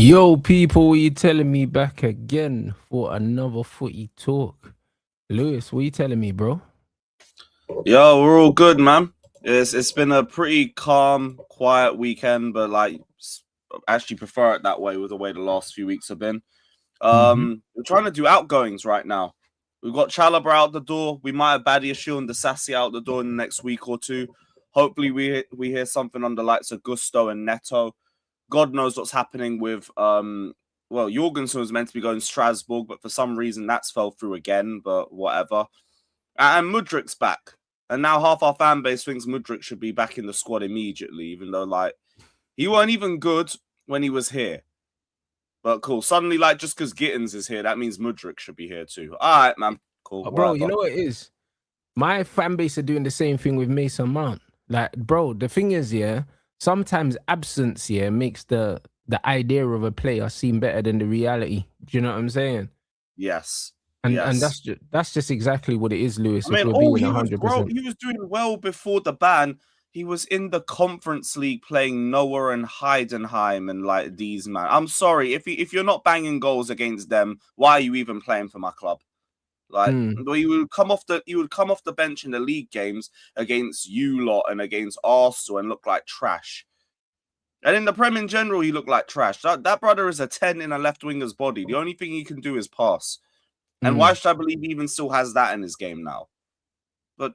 Yo, people, you telling me back again for another footy talk? Lewis, what you telling me, bro? Yo, we're all good, man. It's been a pretty calm, quiet weekend, but actually prefer it that way with the way the last few weeks have been. We're trying to do outgoings right now. We've got Chalobah out the door. We might have Badiashile and Disasi out the door in the next week or two. Hopefully, we hear something on the likes of Gusto and Neto. God knows what's happening with Jorgensen was meant to be going to Strasbourg, but for some reason that's fell through again. But whatever. And Mudrik's back. And now half our fan base thinks Mudryk should be back in the squad immediately, even though, he weren't even good when he was here. But cool. Suddenly, just because Gittins is here, that means Mudryk should be here too. All right, man. Cool. Bro, you know what it is? My fan base are doing the same thing with Mason Mount. Bro, the thing is, sometimes absence, makes the idea of a player seem better than the reality. Do you know what I'm saying? Yes. And that's just exactly what it is, Lewis. I mean, if we're being 100%. He was doing well before the ban. He was in the Conference League playing Noah and Heidenheim and these, man. I'm sorry, if you're not banging goals against them, why are you even playing for my club? He would come off the bench in the league games against you lot and against Arsenal and look like trash. And in the Prem in general, he looked like trash. That brother is a 10 in a left winger's body. The only thing he can do is pass. And why should I believe he even still has that in his game now? But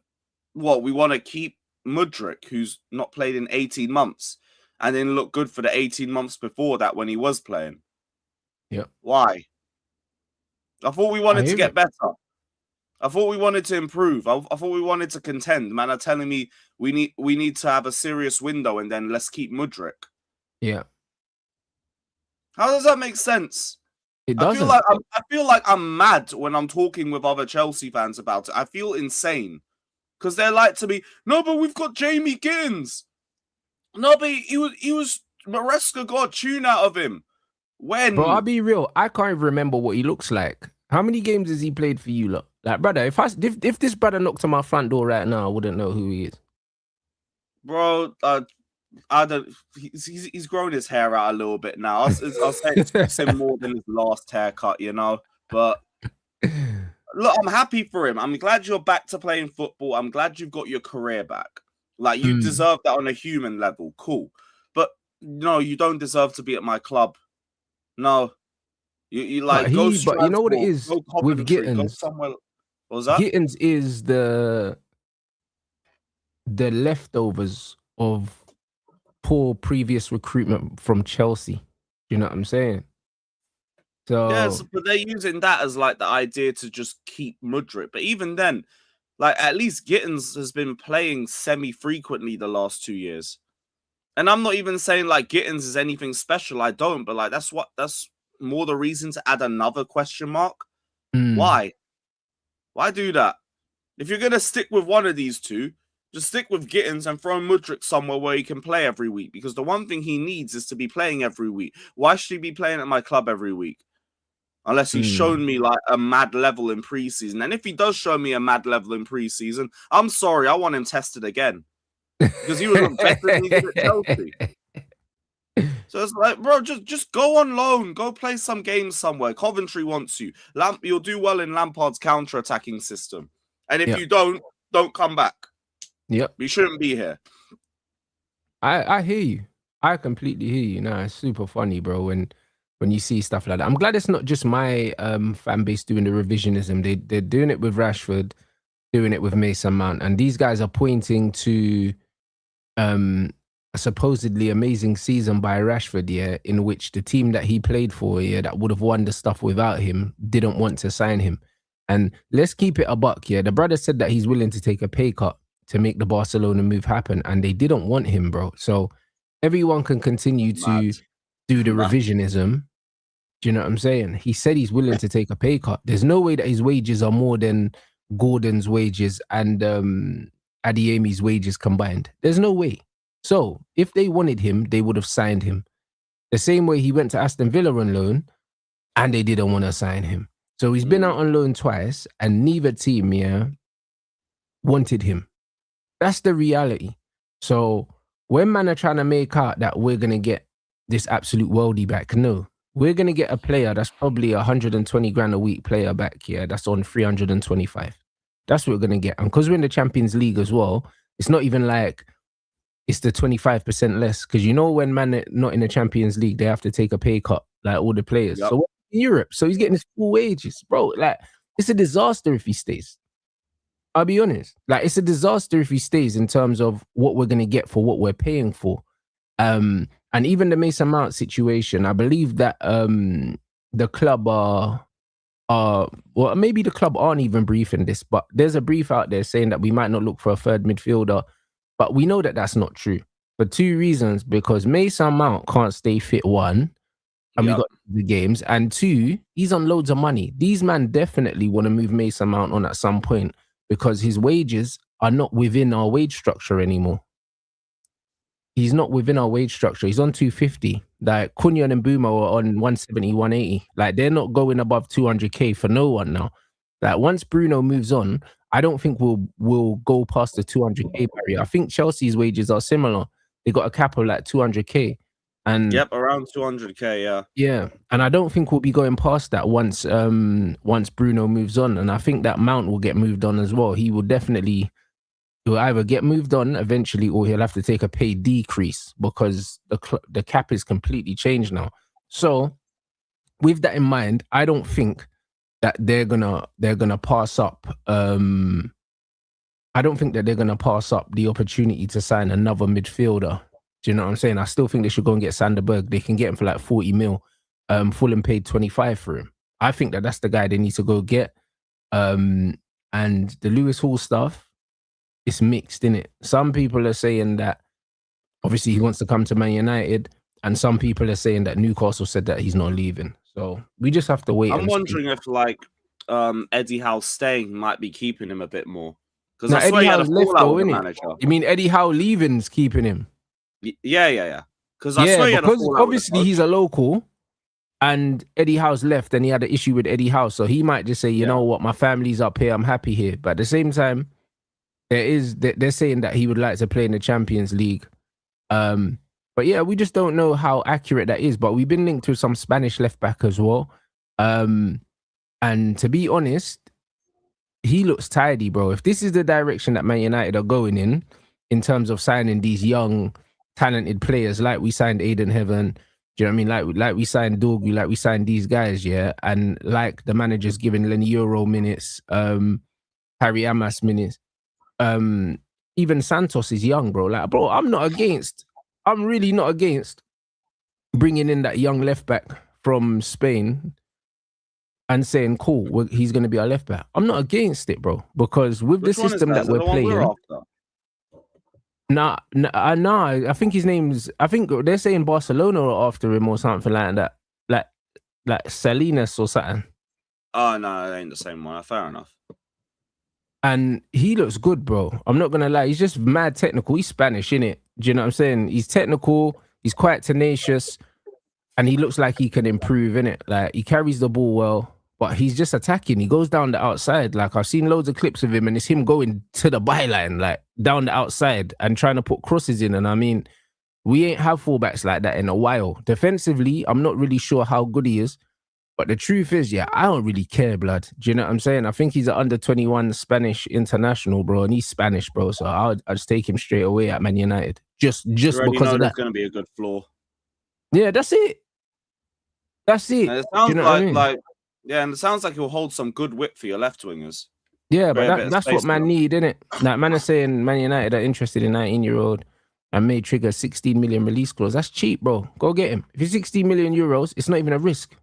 what, we want to keep Mudryk, who's not played in 18 months, and then look good for the 18 months before that when he was playing? Yeah. Why? I thought we wanted to get better. I thought we wanted to improve. I thought we wanted to contend. Man are telling me we need to have a serious window and then let's keep Mudryk. Yeah. How does that make sense? It doesn't. I feel like I'm mad when I'm talking with other Chelsea fans about it. I feel insane because they're like to me, no, but we've got Jamie Gittins. No, but he was Maresca got a tune out of him. When? Bro, I'll be real. I can't even remember what he looks like. How many games has he played for you lot? Brother, if this brother knocked on my front door right now, I wouldn't know who he is. Bro, I don't. He's grown his hair out a little bit now. I'll say it's him more than his last haircut, But look, I'm happy for him. I'm glad you're back to playing football. I'm glad you've got your career back. You deserve that on a human level. Cool, but no, you don't deserve to be at my club. No, you go. But you know what it is with Gittins. Go somewhere. What was that? Gittins is the leftovers of poor previous recruitment from Chelsea. You know what I'm saying? So yes, but they're using that as the idea to just keep Mudryk. But even then, at least Gittins has been playing semi-frequently the last 2 years. And I'm not even saying Gittins is anything special. I don't, but that's more the reason to add another question mark. Why? Why do that? If you're gonna stick with one of these two, just stick with Gittins and throw Mudryk somewhere where he can play every week. Because the one thing he needs is to be playing every week. Why should he be playing at my club every week? Unless he's shown me a mad level in preseason. And if he does show me a mad level in preseason, I'm sorry, I want him tested again. Because he was better than he did at Chelsea. So it's bro, just go on loan. Go play some games somewhere. Coventry wants you. You'll do well in Lampard's counter-attacking system. And if you don't come back. Yep. We shouldn't be here. I hear you. I completely hear you. Nah, it's super funny, bro, when you see stuff like that. I'm glad it's not just my fan base doing the revisionism. They're doing it with Rashford, doing it with Mason Mount. And these guys are pointing to a supposedly amazing season by Rashford, in which the team that he played for, that would have won the stuff without him, didn't want to sign him. And let's keep it a buck, the brother said that he's willing to take a pay cut to make the Barcelona move happen, and they didn't want him, bro. So everyone can continue to do the revisionism. Do you know what I'm saying? He said he's willing to take a pay cut. There's no way that his wages are more than Gordon's wages and Adeyemi's wages combined. There's no way. So if they wanted him, they would have signed him. The same way he went to Aston Villa on loan and they didn't want to sign him. So he's been out on loan twice and neither team, wanted him. That's the reality. So when man are trying to make out that we're going to get this absolute worldie back, no. we're gonna get a player that's probably 120 grand a week player back here. That's on 325. That's what we're gonna get. And because we're in the Champions League as well, it's not even like it's the 25% less. Because you know when man not in the Champions League, they have to take a pay cut, like all the players. Yep. So we're in Europe, so he's getting his full wages, bro. Like it's a disaster if he stays. I'll be honest. Like it's a disaster if he stays in terms of what we're gonna get for what we're paying for. And even the Mason Mount situation, I believe that the club are well, maybe the club aren't even briefing this, but there's a brief out there saying that we might not look for a third midfielder, but we know that that's not true for two reasons: because Mason Mount can't stay fit, one, and we got the games, and two, he's on loads of money. These men definitely want to move Mason Mount on at some point because his wages are not within our wage structure anymore. He's not within our wage structure. He's on 250. Like Cunha and Mbeumo are on 170, 180. Like they're not going above 200k for no one now. Like once Bruno moves on, I don't think we'll go past the 200k barrier. I think Chelsea's wages are similar. They got a cap of like 200k. And around 200k, yeah. Yeah, and I don't think we'll be going past that once Bruno moves on. And I think that Mount will get moved on as well. He'll either get moved on eventually or he'll have to take a pay decrease because the cap is completely changed now. So with that in mind, I don't think that they're gonna pass up. I don't think that they're gonna pass up the opportunity to sign another midfielder. Do you know what I'm saying? I still think they should go and get Sanderberg. They can get him for like 40 mil. Fulham paid 25 for him. I think that that's the guy they need to go get. And the Lewis Hall stuff, it's mixed, innit? Some people are saying that obviously he wants to come to Man United, and some people are saying that Newcastle said that he's not leaving. So we just have to wait. I'm wondering if like Eddie Howe staying might be keeping him a bit more. Because Now, I swear Eddie he had a Howe's left fallout though, with the innit? manager. You mean Eddie Howe leaving's keeping him? Yeah. Because I swear he had a because fallout obviously with the he's a local, and Eddie Howe's left, and he had an issue with Eddie Howe, so he might just say, you know what, my family's up here, I'm happy here. But at the same time, they're saying that he would like to play in the Champions League. But yeah, we just don't know how accurate that is. But we've been linked to some Spanish left back as well. And to be honest, he looks tidy, bro. If this is the direction that Man United are going in terms of signing these young, talented players, like we signed Aiden Heaven, do you know what I mean? Like we signed Dorgu, like we signed these guys, yeah. And like the manager's giving Lenny Euro minutes, Harry Amas minutes. Even Santos is young, bro. Like, bro, I'm really not against bringing in that young left back from Spain and saying, cool, he's going to be our left back. I'm not against it, bro, because with the system that we're playing, I think his name's, I think they're saying Barcelona are after him or something like that, like Salinas or something. Oh no, it ain't the same one. Fair enough. And he looks good, bro. I'm not gonna lie. He's just mad technical. He's Spanish, innit? Do you know what I'm saying? He's technical. He's quite tenacious, and he looks like he can improve, innit? Like he carries the ball well, but he's just attacking. He goes down the outside. Like I've seen loads of clips of him, and it's him going to the byline, like down the outside and trying to put crosses in. And I mean, we ain't had fullbacks like that in a while. Defensively, I'm not really sure how good he is. But the truth is, yeah, I don't really care, blood. Do you know what I'm saying? I think he's an under 21 Spanish international, bro, and he's Spanish, bro. So I'll just take him straight away at Man United, just because of that. It's going to be a good floor. Yeah, that's it. That's it. And it sounds and it sounds like he'll hold some good whip for your left wingers. Yeah, but that's what man need, innit? Like man is saying, Man United are interested in 19-year-old and may trigger 16 million release clause. That's cheap, bro. Go get him. If it's 16 million euros, it's not even a risk.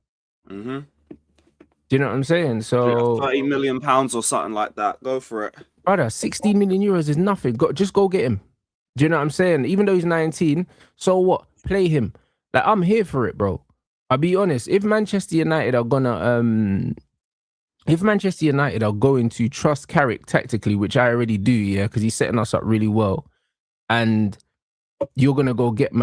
Mm-hmm. Do you know what I'm saying? So 30 million pounds or something like that. Go for it. Brother, 16 million euros is nothing. Just go get him. Do you know what I'm saying? Even though he's 19, so what? Play him. Like, I'm here for it, bro. I'll be honest. If Manchester United are going to trust Carrick tactically, which I already do, yeah, because he's setting us up really well, and you're going to go get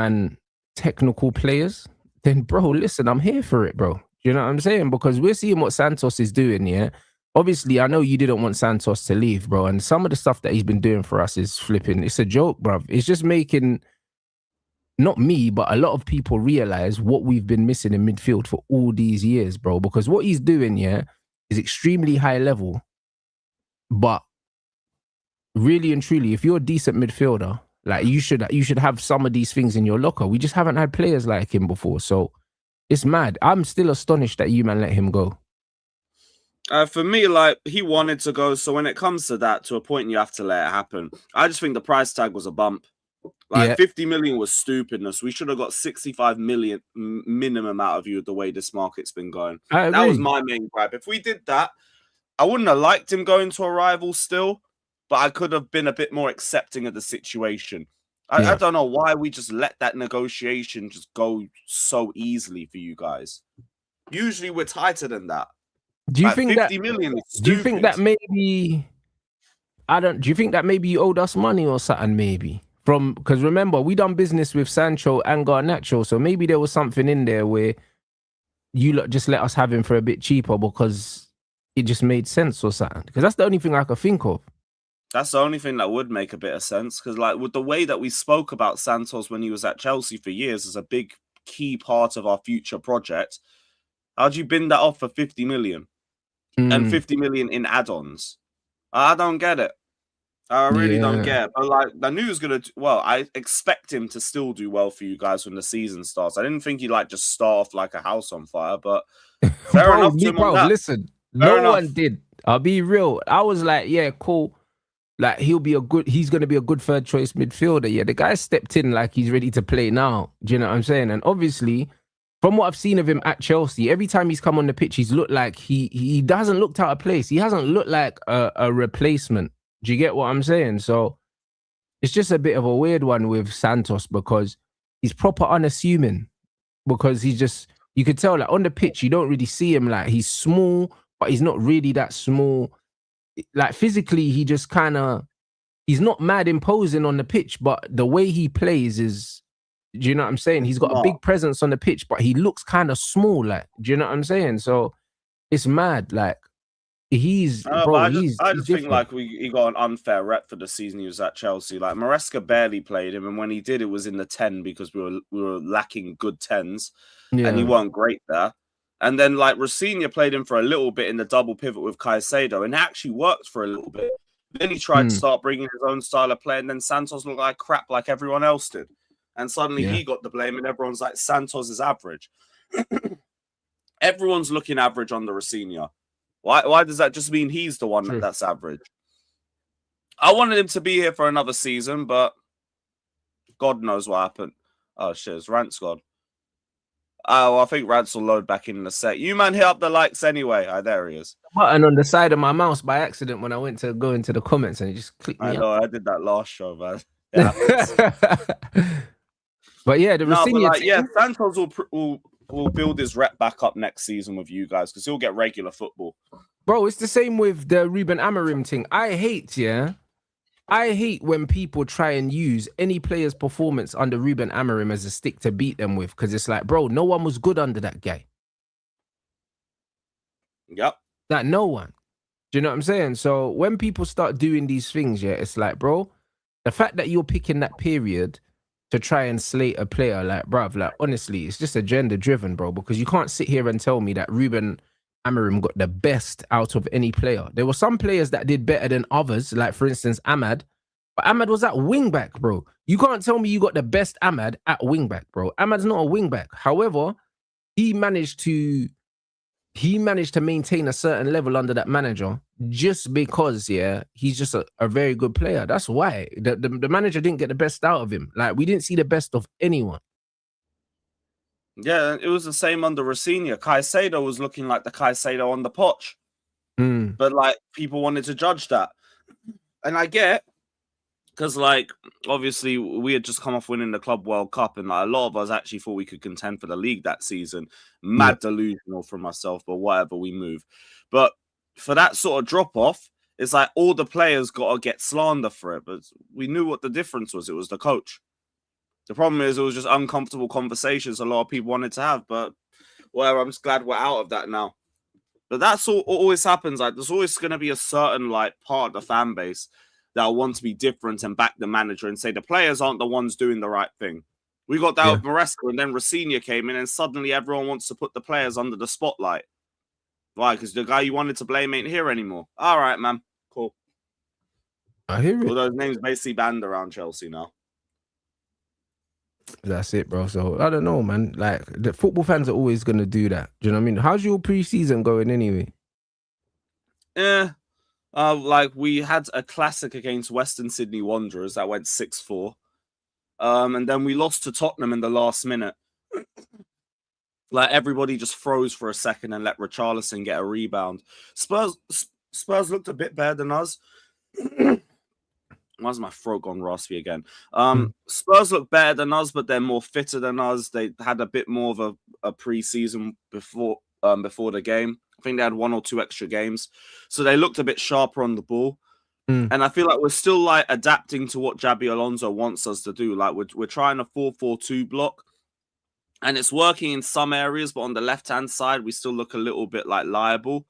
technical players, then, bro, listen, I'm here for it, bro. You know what I'm saying? Because we're seeing what Santos is doing, yeah? Obviously, I know you didn't want Santos to leave, bro. And some of the stuff that he's been doing for us is flipping. It's a joke, bro. It's just making not me, but a lot of people realize what we've been missing in midfield for all these years, bro. Because what he's doing, yeah, is extremely high level. But really and truly, if you're a decent midfielder, like you should have some of these things in your locker. We just haven't had players like him before, so it's mad. I'm still astonished that you man let him go. For me, like, he wanted to go, so when it comes to that, to a point, you have to let it happen. I just think the price tag was a bump. Like, Yeah. 50 million was stupidness. We should have got 65 million minimum out of you the way this market's been going. I agree. That was my main gripe. If we did that, I wouldn't have liked him going to a rival still, but I could have been a bit more accepting of the situation. I don't know why we just let that negotiation just go so easily for you guys. Usually we're tighter than that. Do you Like, think 50 million is stupid. Do you think that maybe do you think that maybe you owed us money or something, maybe? Because remember, we done business with Sancho and Garnacho, so maybe there was something in there where you lot just let us have him for a bit cheaper because it just made sense or something. Because that's the only thing I could think of. That's the only thing that would make a bit of sense. Because, like, with the way that we spoke about Santos when he was at Chelsea for years as a big key part of our future project, how'd you bin that off for 50 million? And 50 million in add-ons? I don't get it. I really don't get it. But, like, the news going to... Well, I expect him to still do well for you guys when the season starts. I didn't think he'd, like, just start off like a house on fire, but fair enough to him on that. Listen, no one did. I'll be real. I was like, yeah, cool. Like, he's going to be a good third choice midfielder. Yeah, the guy stepped in like he's ready to play now. Do you know what I'm saying? And obviously, from what I've seen of him at Chelsea, every time he's come on the pitch, he's looked like he doesn't look out of place. He hasn't looked like a replacement. Do you get what I'm saying? So it's just a bit of a weird one with Santos because he's proper unassuming. Because he's just, you could tell, like, on the pitch, you don't really see him. Like, he's small, but he's not really that small. Like, physically, he just kind of, he's not mad imposing on the pitch, but the way he plays is, do you know what I'm saying? He's got a big presence on the pitch, but he looks kind of small. Like, do you know what I'm saying? So it's mad. Like, I just think like he got an unfair rep for the season he was at Chelsea. Like, Maresca barely played him, and when he did, it was in the 10 because we were lacking good 10s, and he weren't great there. And then, like, Rosinha played him for a little bit in the double pivot with Caicedo, and it actually worked for a little bit. Then he tried to start bringing his own style of play, and then Santos looked like crap like everyone else did. And suddenly he got the blame, and everyone's like, Santos is average. Everyone's looking average on the Rosinha. Why does that just mean he's the one that's average? I wanted him to be here for another season, but God knows what happened. Oh, shit, it's Rants God. Oh, I think Rants will load back in a sec. You, man, hit up the likes anyway. Oh, there he is. Button on the side of my mouse by accident when I went to go into the comments and it just clicked me. I know, I did that last show, man. Yeah. But yeah, Santos will build his rep back up next season with you guys because he'll get regular football. Bro, it's the same with the Ruben Amorim thing. I hate when people try and use any player's performance under Ruben Amorim as a stick to beat them with, because it's like, bro, no one was good under that guy. Yep. Like, no one. Do you know what I'm saying? So when people start doing these things, yeah, it's like, bro, the fact that you're picking that period to try and slate a player, like, bruv, like, honestly, it's just agenda driven, bro, because you can't sit here and tell me that Ruben Amorim got the best out of any player. There were some players that did better than others, like, for instance, Ahmad. But Ahmad was at wing back, bro. You can't tell me you got the best Ahmad at wing back, bro. Ahmad's not a wing back. However, he managed to maintain a certain level under that manager just because, yeah, he's just a very good player. That's why the manager didn't get the best out of him. Like, we didn't see the best of anyone. Yeah, it was the same under Rosinha. Caicedo was looking like the Caicedo on the potch. But, like, people wanted to judge that. And I get, because, like, obviously we had just come off winning the Club World Cup, and, like, a lot of us actually thought we could contend for the league that season. Mad delusional for myself, but whatever, we move. But for that sort of drop-off, it's like all the players got to get slander for it. But we knew what the difference was. It was the coach. The problem is it was just uncomfortable conversations a lot of people wanted to have. But whatever, I'm just glad we're out of that now. But that's all always happens. Like, there's always going to be a certain, like, part of the fan base that want to be different and back the manager and say the players aren't the ones doing the right thing. We got that with Maresca, and then Rafinha came in, and suddenly everyone wants to put the players under the spotlight. Why? Because the guy you wanted to blame ain't here anymore. All right, man. Cool. I hear it. All those names basically banned around Chelsea now. That's it, bro. So I don't know, man. Like the football fans are always gonna do that. Do you know what I mean? How's your pre-season going anyway? Like we had a classic against Western Sydney Wanderers that went 6-4. And then we lost to Tottenham in the last minute. Like everybody just froze for a second and let Richarlison get a rebound. Spurs looked a bit better than us. Why's my throat gone raspy again? Spurs look better than us, but they're more fitter than us. They had a bit more of a pre-season before the game. I think they had 1 or 2 extra games, so they looked a bit sharper on the ball. And I feel like we're still like adapting to what Xabi Alonso wants us to do. Like we're trying a 4-4-2 block, and it's working in some areas, but on the left-hand side, we still look a little bit like liable.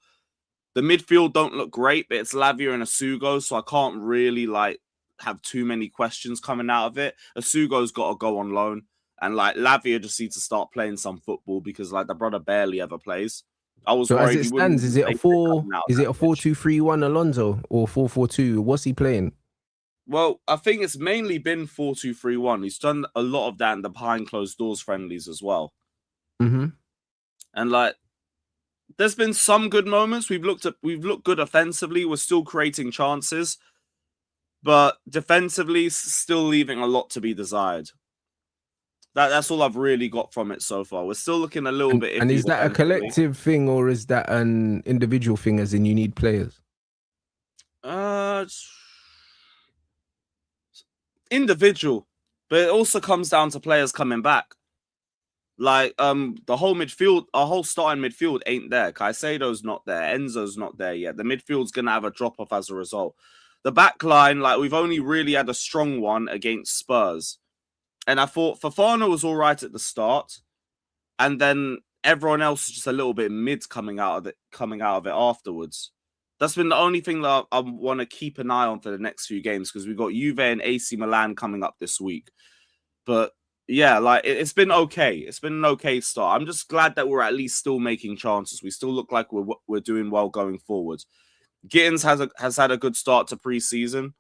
The midfield don't look great, but it's Lavia and Asugo, so I can't really like have too many questions coming out of it. Asugo's got to go on loan, and like Lavia just needs to start playing some football because like the brother barely ever plays. I was so worried. as it stands, is it a 4-2-3-1 Alonso or 4-4-2? What's he playing? Well, I think it's mainly been 4-2-3-1. He's done a lot of that in the behind closed doors friendlies as well. And like, there's been some good moments. We've looked good offensively. We're still creating chances, but defensively, still leaving a lot to be desired. That's all I've really got from it so far. We're still looking a little bit. And is that a collective thing or is that an individual thing? As in, you need players. Individual, but it also comes down to players coming back. Like the whole midfield, our whole starting midfield ain't there. Caicedo's not there. Enzo's not there yet. The midfield's gonna have a drop off as a result. The back line, like we've only really had a strong one against Spurs. And I thought Fofana was all right at the start, and then everyone else is just a little bit mid coming out of it afterwards. That's been the only thing that I want to keep an eye on for the next few games because we've got Juve and AC Milan coming up this week. But yeah, like it's been okay. It's been an okay start. I'm just glad that we're at least still making chances. We still look like we're doing well going forward. Gittins has had a good start to pre-season.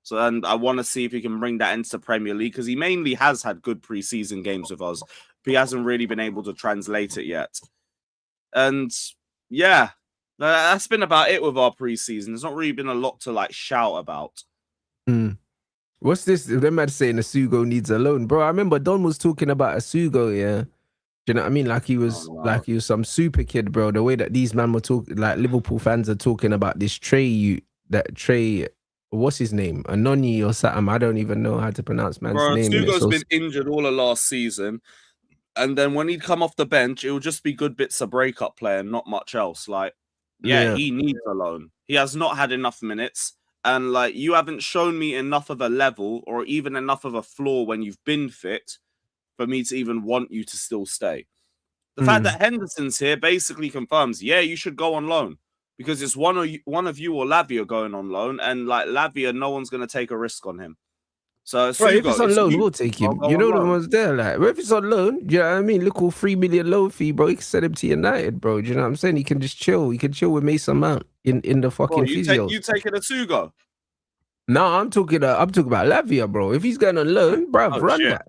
So, and I want to see if he can bring that into Premier League because he mainly has had good pre-season games with us, but he hasn't really been able to translate it yet. And yeah, that's been about it with our pre-season. There's not really been a lot to like shout about. What's this? Them man saying Asugo needs a loan, bro. I remember Don was talking about Asugo, yeah. Do you know what I mean? Like he was like he was some super kid, bro. The way that these men were talking, like Liverpool fans are talking about this Trey. What's his name? Anoni or something. I don't even know how to pronounce man's name. Asugo's been injured all of last season. And then when he'd come off the bench, it would just be good bits of breakup play and not much else. Like, yeah, he needs a loan. He has not had enough minutes. And like, you haven't shown me enough of a level or even enough of a floor when you've been fit for me to even want you to still stay. The fact that Henderson's here basically confirms, yeah, you should go on loan. Because it's one of you or Lavia going on loan, and like Lavia, no one's going to take a risk on him. So if it's on loan, we'll take him. You know the ones there, like if it's on loan, you know what I mean? Look, all 3 million loan fee, bro. He can send him to United, bro. Do you know what I'm saying? He can just chill. He can chill with Mason Mount in the fucking physio. You taking Asugo? No, I'm talking about Lavia, bro. If he's going on loan, bro, run that.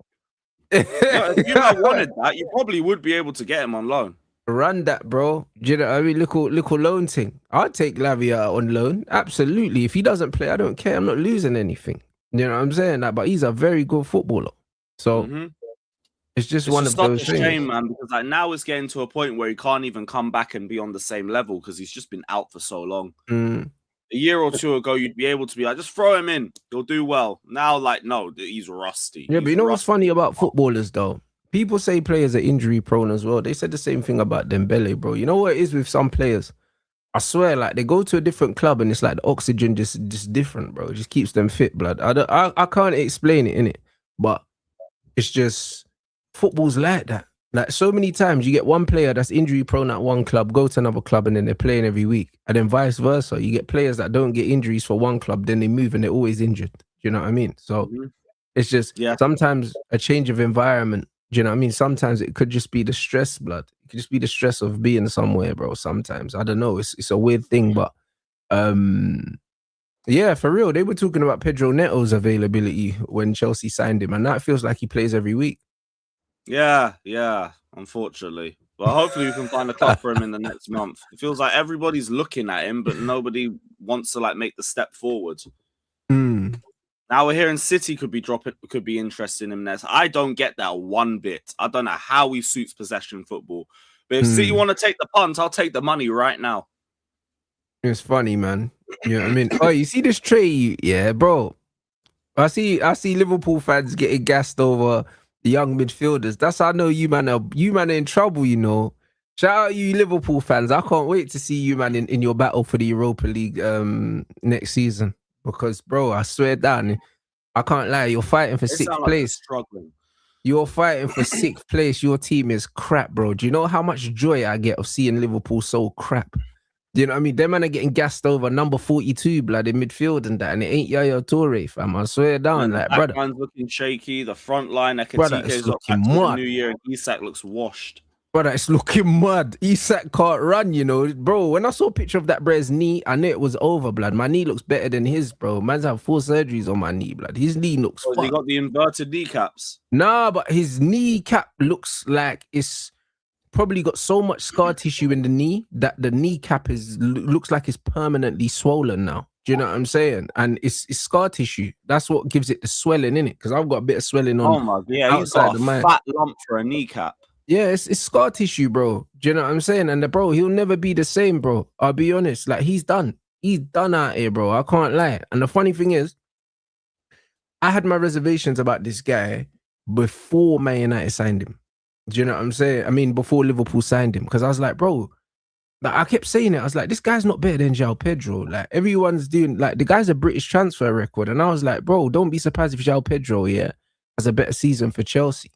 If you wanted that, you probably would be able to get him on loan. Run that, bro. Do you know what I mean? Little loan thing. I'll take Lavia on loan. Absolutely. If he doesn't play, I don't care. I'm not losing anything. You know what I'm saying? Like, but he's a very good footballer. So it's just one of those things. It's a shame, man, because like now it's getting to a point where he can't even come back and be on the same level because he's just been out for so long. A year or two ago, you'd be able to be like, just throw him in. He'll do well. Now, like, no, he's rusty. Yeah, but you know what's funny about footballers, though? People say players are injury prone as well. They said the same thing about Dembele, bro. You know what it is with some players? I swear, like they go to a different club and it's like the oxygen just different, bro. It just keeps them fit, blood. I can't explain it, innit? But it's just football's like that. Like so many times you get one player that's injury prone at one club, go to another club and then they're playing every week. And then vice versa. You get players that don't get injuries for one club, then they move and they're always injured. You know what I mean? So It's just Yeah. sometimes a change of environment. Do you know what I mean? Sometimes it could just be the stress, blood. It could just be the stress of being somewhere, bro. Sometimes I don't know. It's a weird thing, but yeah, for real. They were talking about Pedro Neto's availability when Chelsea signed him, and that feels like he plays every week. Yeah, unfortunately. Well, hopefully we can find a club for him in the next month. It feels like everybody's looking at him, but nobody wants to like make the step forward. Now we're hearing City could be interested in him next. I don't get that one bit. I don't know how he suits possession football. But if City want to take the punt, I'll take the money right now. It's funny, man. You know what I mean? Oh, you see this trade, yeah, bro. I see Liverpool fans getting gassed over the young midfielders. That's how I know you man are in trouble, you know. Shout out you Liverpool fans. I can't wait to see you man in your battle for the Europa League next season. Because bro, I swear down, I can't lie, you're fighting for sixth place. Struggling. You're fighting for sixth place. Your team is crap, bro. Do you know how much joy I get of seeing Liverpool so crap? Do you know what I mean? Them man are getting gassed over number 42, blood, in midfield and that, and it ain't Yaya Toure, fam. I swear down, like, brother. The back line's looking shaky. The front line, brother, it's looking mad. The new year, and Isak looks washed. Brother, it's looking mad. Isak can't run, you know, bro. When I saw a picture of that bro's knee, I knew it was over, blood. My knee looks better than his, bro. Man's had 4 surgeries on my knee, blood. His knee looks. Oh, he got the inverted kneecaps. Nah, but his kneecap looks like it's probably got so much scar tissue in the knee that the kneecap looks like it's permanently swollen now. Do you know what I'm saying? And it's scar tissue. That's what gives it the swelling in it. Because I've got a bit of swelling on. Oh my, yeah, he's got a fat lump for a kneecap. Yeah, it's scar tissue, bro. Do you know what I'm saying? And bro, he'll never be the same, bro. I'll be honest. Like, he's done. He's done out here, bro. I can't lie. And the funny thing is, I had my reservations about this guy before Man United signed him. Do you know what I'm saying? I mean, before Liverpool signed him. Because I was like, bro, like, I kept saying it. I was like, this guy's not better than João Pedro. Like, everyone's doing, like, the guy's a British transfer record. And I was like, bro, don't be surprised if João Pedro, yeah, has a better season for Chelsea.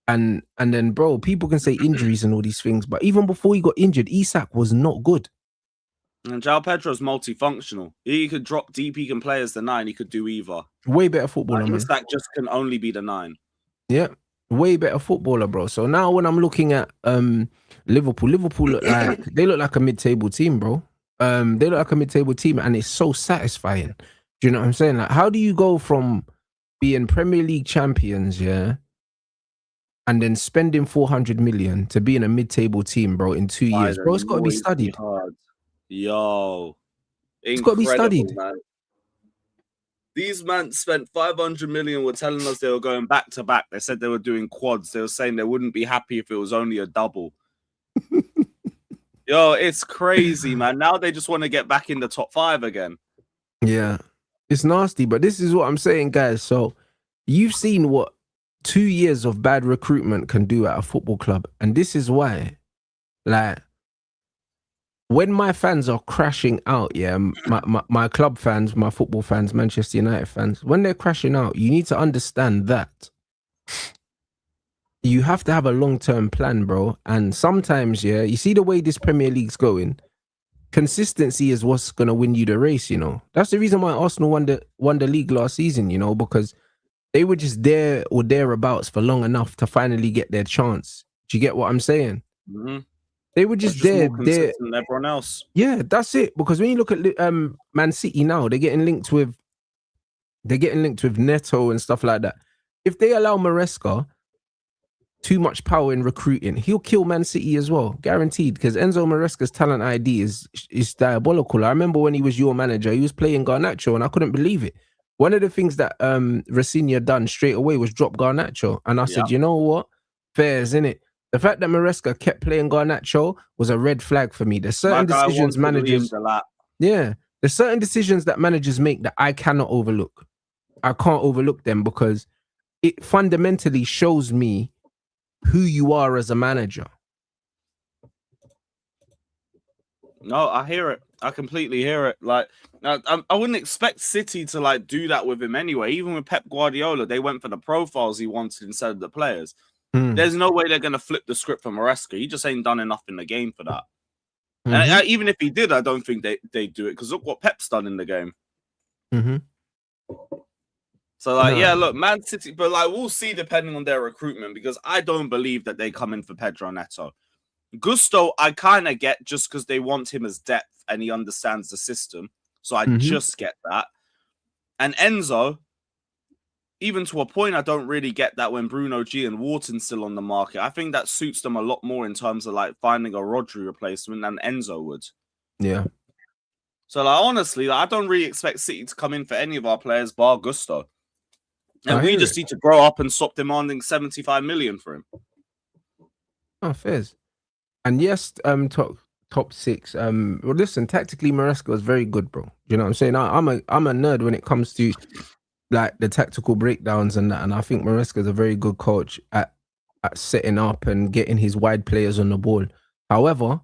And then, bro, people can say injuries and all these things, but even before he got injured, Isak was not good. And João Pedro's multifunctional. He could drop deep, he can play as the 9, he could do either. Way better footballer, man. Isak just can only be the 9. Yeah, way better footballer, bro. So now when I'm looking at Liverpool look like they look like a mid-table team, bro. They look like a mid-table team, and it's so satisfying. Do you know what I'm saying? Like, how do you go from being Premier League champions, yeah, and then spending 400 million to being a mid-table team, bro, in 2 years? Bro, it's got to be studied. Yo, it's got to be studied, man. These men spent 500 million, were telling us they were going back to back. They said they were doing quads. They were saying they wouldn't be happy if it was only a double. Yo, it's crazy, man. Now they just want to get back in the top 5 again. Yeah, it's nasty, but this is what I'm saying, guys. So you've seen what 2 years of bad recruitment can do at a football club. And this is why, like, when my fans are crashing out, yeah, my club fans, my football fans, Manchester United fans, when they're crashing out, you need to understand that you have to have a long-term plan, bro. And sometimes, yeah, you see the way this Premier League's going, consistency is what's going to win you the race, you know. That's the reason why Arsenal won the league last season, you know, because they were just there or thereabouts for long enough to finally get their chance. Do you get what I'm saying? Mm-hmm. They were just there. More consistent than everyone else. Yeah, that's it. Because when you look at Man City now, they're getting linked with Neto and stuff like that. If they allow Maresca too much power in recruiting, he'll kill Man City as well, guaranteed. Because Enzo Maresca's talent ID is diabolical. I remember when he was your manager, he was playing Garnacho, and I couldn't believe it. One of the things that Rafinha done straight away was drop Garnacho, and I said, you know what, fairs, innit? The fact that Maresca kept playing Garnacho was a red flag for me. There's certain decisions managers, there's certain decisions that managers make that I cannot overlook. I can't overlook them because it fundamentally shows me who you are as a manager. No, I hear it. I completely hear it. Like, I wouldn't expect City to like do that with him anyway. Even with Pep Guardiola, they went for the profiles he wanted instead of the players. There's no way they're going to flip the script for Maresca. He just ain't done enough in the game for that. And even if he did, I don't think they'd do it because look what Pep's done in the game. So like, yeah, look, Man City, but like we'll see depending on their recruitment, because I don't believe that they come in for Pedro Neto. Gusto, I kind of get, just because they want him as depth and he understands the system. So I just get that. And Enzo, even to a point, I don't really get that when Bruno G and Wharton's still on the market. I think that suits them a lot more in terms of like finding a Rodri replacement than Enzo would. Yeah. So like, honestly, like, I don't really expect City to come in for any of our players bar Gusto. And we just need to grow up and stop demanding 75 million for him. Oh, fairs. And yes, top six. Well, listen, tactically, Maresca was very good, bro. You know what I'm saying? I'm a nerd when it comes to like the tactical breakdowns and that. And I think Maresca is a very good coach at setting up and getting his wide players on the ball. However,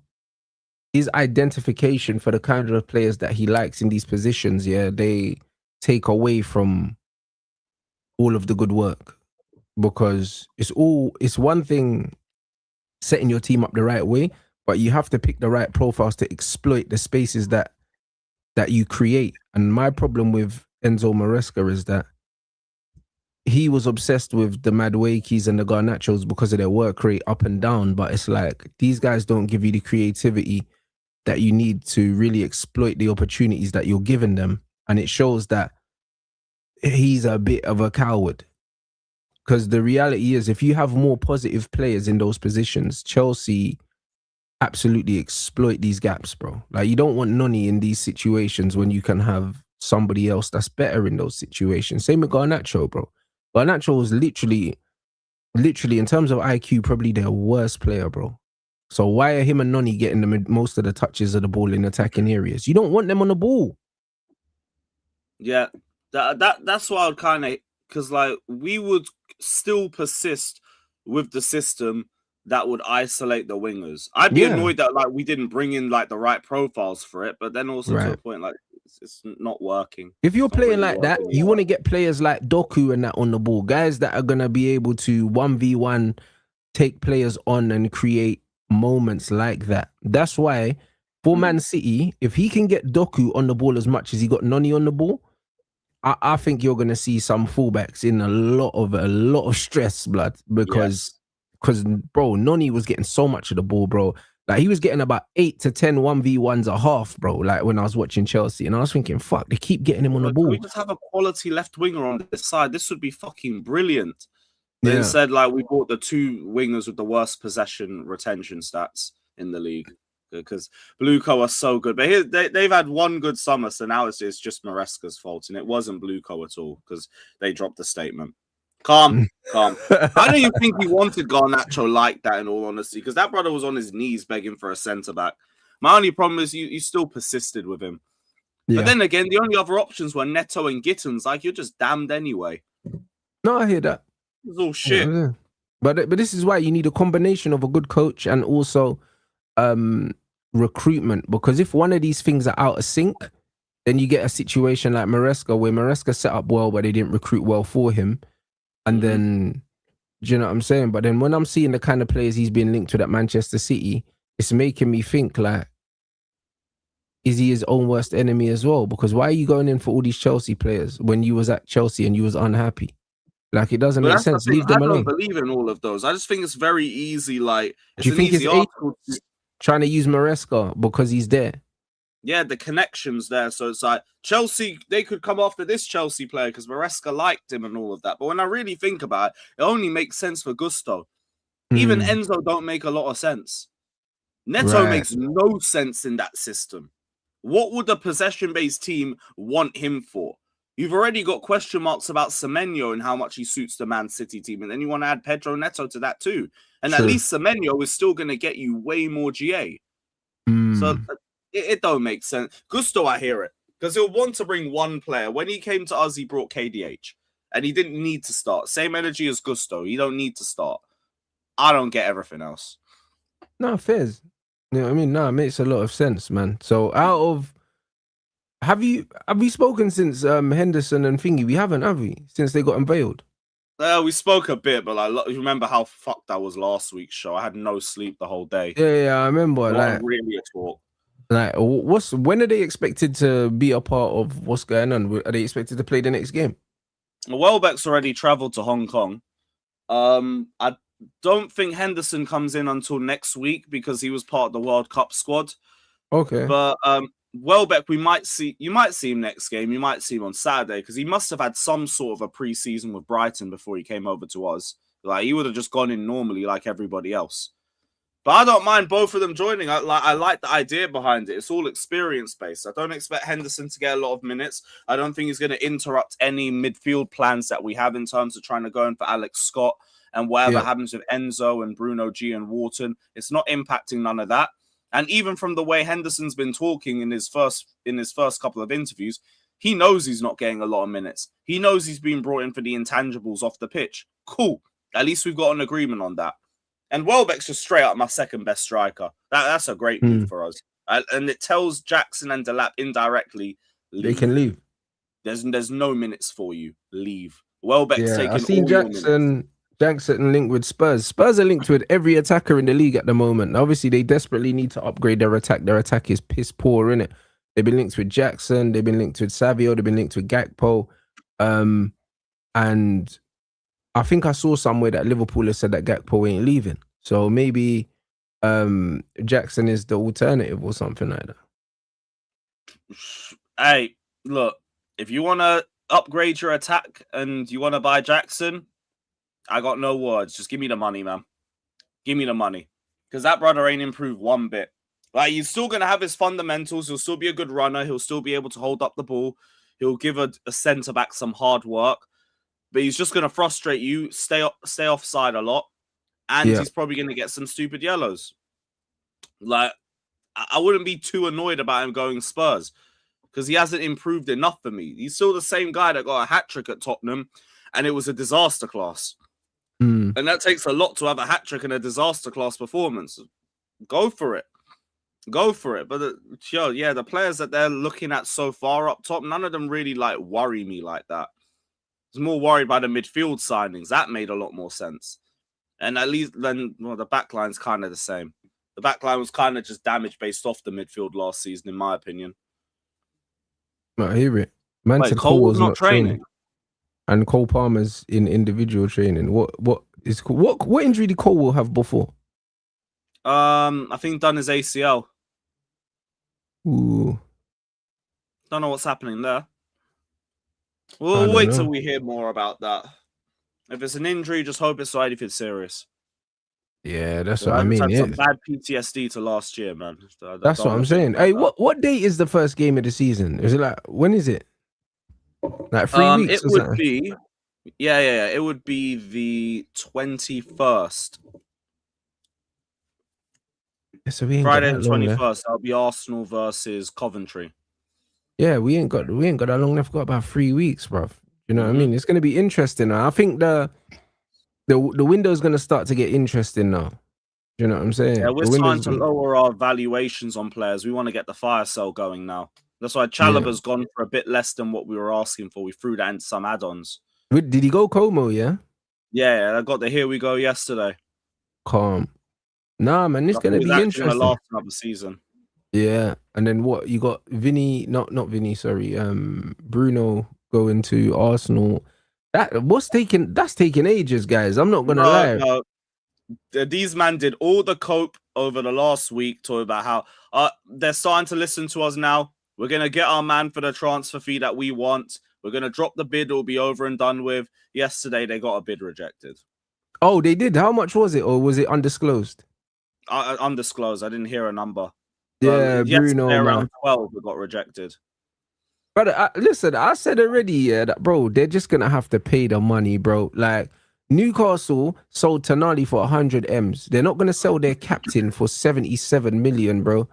his identification for the kind of players that he likes in these positions, yeah, they take away from all of the good work, because it's one thing setting your team up the right way, but you have to pick the right profiles to exploit the spaces that you create. And my problem with Enzo Maresca is that he was obsessed with the Maduekis and the Garnachos because of their work rate up and down, but it's like these guys don't give you the creativity that you need to really exploit the opportunities that you're giving them. And it shows that he's a bit of a coward. Because the reality is, if you have more positive players in those positions, Chelsea absolutely exploit these gaps, bro. Like, you don't want Noni in these situations when you can have somebody else that's better in those situations. Same with Garnacho, bro. Garnacho was literally, in terms of IQ, probably their worst player, bro. So why are him and Noni getting the most of the touches of the ball in attacking areas? You don't want them on the ball. Yeah, that's what I would kind of, because like we would still persist with the system that would isolate the wingers. I'd be annoyed that like we didn't bring in like the right profiles for it, but then also to a point like it's not working. If you're playing really like that, you want to get players like Doku and that on the ball, guys that are gonna be able to 1v1 take players on and create moments like that. That's why for Man City, if he can get Doku on the ball as much as he got Noni on the ball, I think you're gonna see some fullbacks in a lot of stress, blood, because bro, Noni was getting so much of the ball, bro. Like he was getting about 8 to 10 1v1s a half, bro. Like when I was watching Chelsea, and I was thinking, fuck, they keep getting him on the ball. We just have a quality left winger on this side. This would be fucking brilliant. But instead, like we bought the two wingers with the worst possession retention stats in the league, because Bluco are so good. But they've had one good summer, so now it's just Maresca's fault, and it wasn't Bluco at all because they dropped the statement. Calm. I don't even think he wanted Garnacho like that, in all honesty, because that brother was on his knees begging for a centre back. My only problem is you still persisted with him. But then again, the only other options were Neto and Gittins. Like, you're just damned anyway. No, I hear that. It's all shit. Yeah. But this is why you need a combination of a good coach and also recruitment. Because if one of these things are out of sync, then you get a situation like Maresca, where Maresca set up well, but they didn't recruit well for him. And then, do you know what I'm saying? But then when I'm seeing the kind of players he's been linked with at Manchester City, it's making me think, like, is he his own worst enemy as well? Because why are you going in for all these Chelsea players when you was at Chelsea and you was unhappy? Like, it doesn't make sense. Leave them alone. I don't believe in all of those. I just think it's very easy. Like, do you think it's trying to use Maresca because he's there? Yeah, the connection's there. So it's like Chelsea, they could come after this Chelsea player because Maresca liked him and all of that. But when I really think about it, it only makes sense for Gusto. Even Enzo don't make a lot of sense. Neto makes no sense in that system. What would a possession-based team want him for? You've already got question marks about Semenyo and how much he suits the Man City team. And then you want to add Pedro Neto to that too. And at least Semenyo is still going to get you way more GA. So it don't make sense. Gusto, I hear it. Because he'll want to bring one player. When he came to us, he brought KDH. And he didn't need to start. Same energy as Gusto. You don't need to start. I don't get everything else. No, fairs. You know what I mean? No, it makes a lot of sense, man. So out of... Have we spoken since Henderson and Thingy? We haven't, have we? Since they got unveiled? We spoke a bit, but like, you remember how fucked I was last week's show? I had no sleep the whole day. Yeah, I remember. Not really at all. Like, when are they expected to be a part of what's going on? Are they expected to play the next game? Welbeck's already travelled to Hong Kong. I don't think Henderson comes in until next week because he was part of the World Cup squad. Okay. But Welbeck, you might see him next game. You might see him on Saturday because he must have had some sort of a pre-season with Brighton before he came over to us. Like he would have just gone in normally like everybody else. But I don't mind both of them joining. I like the idea behind it. It's all experience based. I don't expect Henderson to get a lot of minutes. I don't think he's going to interrupt any midfield plans that we have in terms of trying to go in for Alex Scott and whatever happens with Enzo and Bruno G and Wharton. It's not impacting none of that. And even from the way Henderson's been talking in his first couple of interviews, he knows he's not getting a lot of minutes. He knows he's been brought in for the intangibles off the pitch. Cool. At least we've got an agreement on that. And Welbeck's just straight up my second best striker. That's a great move for us. And it tells Jackson and Delap indirectly, leave. They can leave. There's no minutes for you. Leave. Welbeck's taking I've seen Jackson linked with Spurs. Spurs are linked with every attacker in the league at the moment. Obviously, they desperately need to upgrade their attack. Their attack is piss poor, innit? They've been linked with Jackson. They've been linked with Savio. They've been linked with Gakpo. And I think I saw somewhere that Liverpool has said that Gakpo ain't leaving. So maybe Jackson is the alternative or something like that. Hey, look, if you want to upgrade your attack and you want to buy Jackson, I got no words. Just give me the money, man. Give me the money. Because that brother ain't improved one bit. Like, he's still going to have his fundamentals. He'll still be a good runner. He'll still be able to hold up the ball. He'll give a centre-back some hard work. But he's just going to frustrate you, stay offside a lot. And he's probably going to get some stupid yellows. Like, I wouldn't be too annoyed about him going Spurs. Because he hasn't improved enough for me. He's still the same guy that got a hat-trick at Tottenham. And it was a disaster class. And that takes a lot to have a hat-trick and a disaster class performance. Go for it. Go for it. But the players that they're looking at so far up top, none of them really like worry me like that. I was more worried by the midfield signings. That made a lot more sense. And at least then, the backline's kind of the same. The backline was kind of just damaged based off the midfield last season, in my opinion. I hear it. Man said Cole was not training. And Cole Palmer's in individual training. What injury did Cole have before? I think done his ACL. Ooh. Don't know what's happening there. We'll wait till we hear more about that. If it's an injury, just hope it's not anything serious. Yeah, that's what I mean. Had some bad PTSD to last year, man. That's what I'm saying. Hey, what date is the first game of the season? Is it like, when is it? Like 3 weeks? It would be, yeah. It would be the 21st. So we ain't Friday the 21st. That'll be Arsenal versus Coventry. Yeah, we ain't got that long left. Got about 3 weeks, bro. You know what I mean? It's gonna be interesting. I think the window's gonna start to get interesting now. You know what I'm saying? Yeah, we're starting to lower our valuations on players. We want to get the fire sale going now. That's why Chalobah's gone for a bit less than what we were asking for. We threw that into some add-ons. Did he go Como, yeah? Yeah, I got the here we go yesterday. Calm. Nah, man, it's going to be interesting. Gonna last another season. Yeah, and then what? You got Vinny, not Vinny, sorry. Bruno going to Arsenal. That's taking ages, guys. I'm not going to lie. No. These men did all the cope over the last week, talking about how they're starting to listen to us now. We're going to get our man for the transfer fee that we want. We're going to drop the bid. It'll be over and done with. Yesterday, they got a bid rejected. Oh, they did? How much was it? Or was it undisclosed? Undisclosed. I didn't hear a number. Yeah, Bruno. Around 12, it got rejected. But listen, I said already, that, bro, they're just going to have to pay the money, bro. Like, Newcastle sold Tonali for 100 M's. They're not going to sell their captain for 77 million, bro.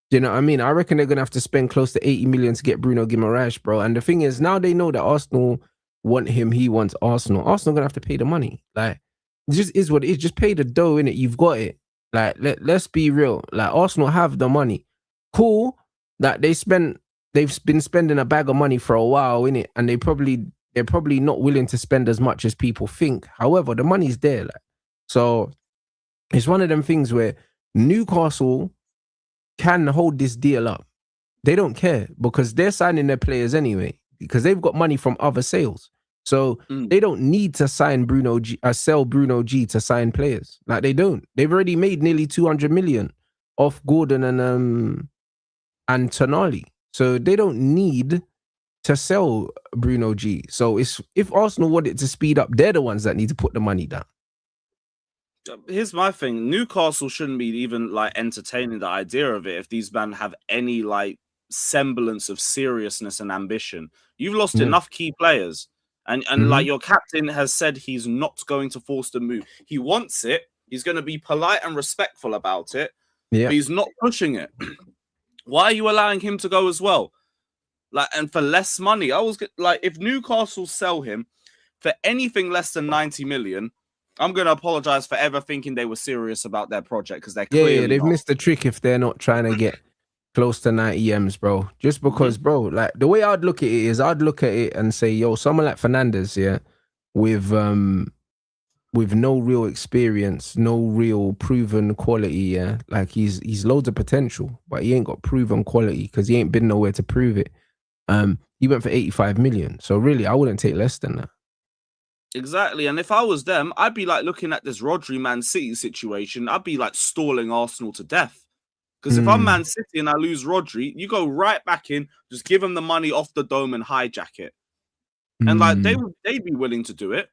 Do you know what I mean? I reckon they're going to have to spend close to 80 million to get Bruno Guimaraes, bro. And the thing is, now they know that Arsenal want him. He wants Arsenal. Arsenal going to have to pay the money. Like, it just is what it is. Just pay the dough, innit? You've got it. Like, let's be real. Like, Arsenal have the money. Cool that they've been spending a bag of money for a while, innit? And they're probably not willing to spend as much as people think. However, the money's there. Like, so it's one of them things where Newcastle can hold this deal up. They don't care because they're signing their players anyway because they've got money from other sales. So they don't need to sign sell Bruno G to sign players. Like they don't. They've already made nearly 200 million off Gordon and Tonali. So they don't need to sell Bruno G. So if Arsenal wanted to speed up, they're the ones that need to put the money down. Here's my thing. Newcastle shouldn't be even like entertaining the idea of it if these men have any like semblance of seriousness and ambition. You've lost enough key players. And like your captain has said he's not going to force the move. He wants it. He's going to be polite and respectful about it. Yeah. But he's not pushing it. Why are you allowing him to go as well? Like, and for less money, I was like, if Newcastle sell him for anything less than 90 million, I'm going to apologize for ever thinking they were serious about their project because they're clearly they've missed the trick if they're not trying to get close to 90 M's, bro. Just because, bro, like the way I'd look at it is I'd look at it and say, yo, someone like Fernandes, yeah, with no real experience, no real proven quality, yeah, like he's loads of potential, but he ain't got proven quality because he ain't been nowhere to prove it. He went for 85 million, so really I wouldn't take less than that. Exactly, and if I was them, I'd be like looking at this Rodri Man City situation. I'd be like stalling Arsenal to death. Because if I'm Man City and I lose Rodri, you go right back in, just give them the money off the dome and hijack it. And like they'd be willing to do it.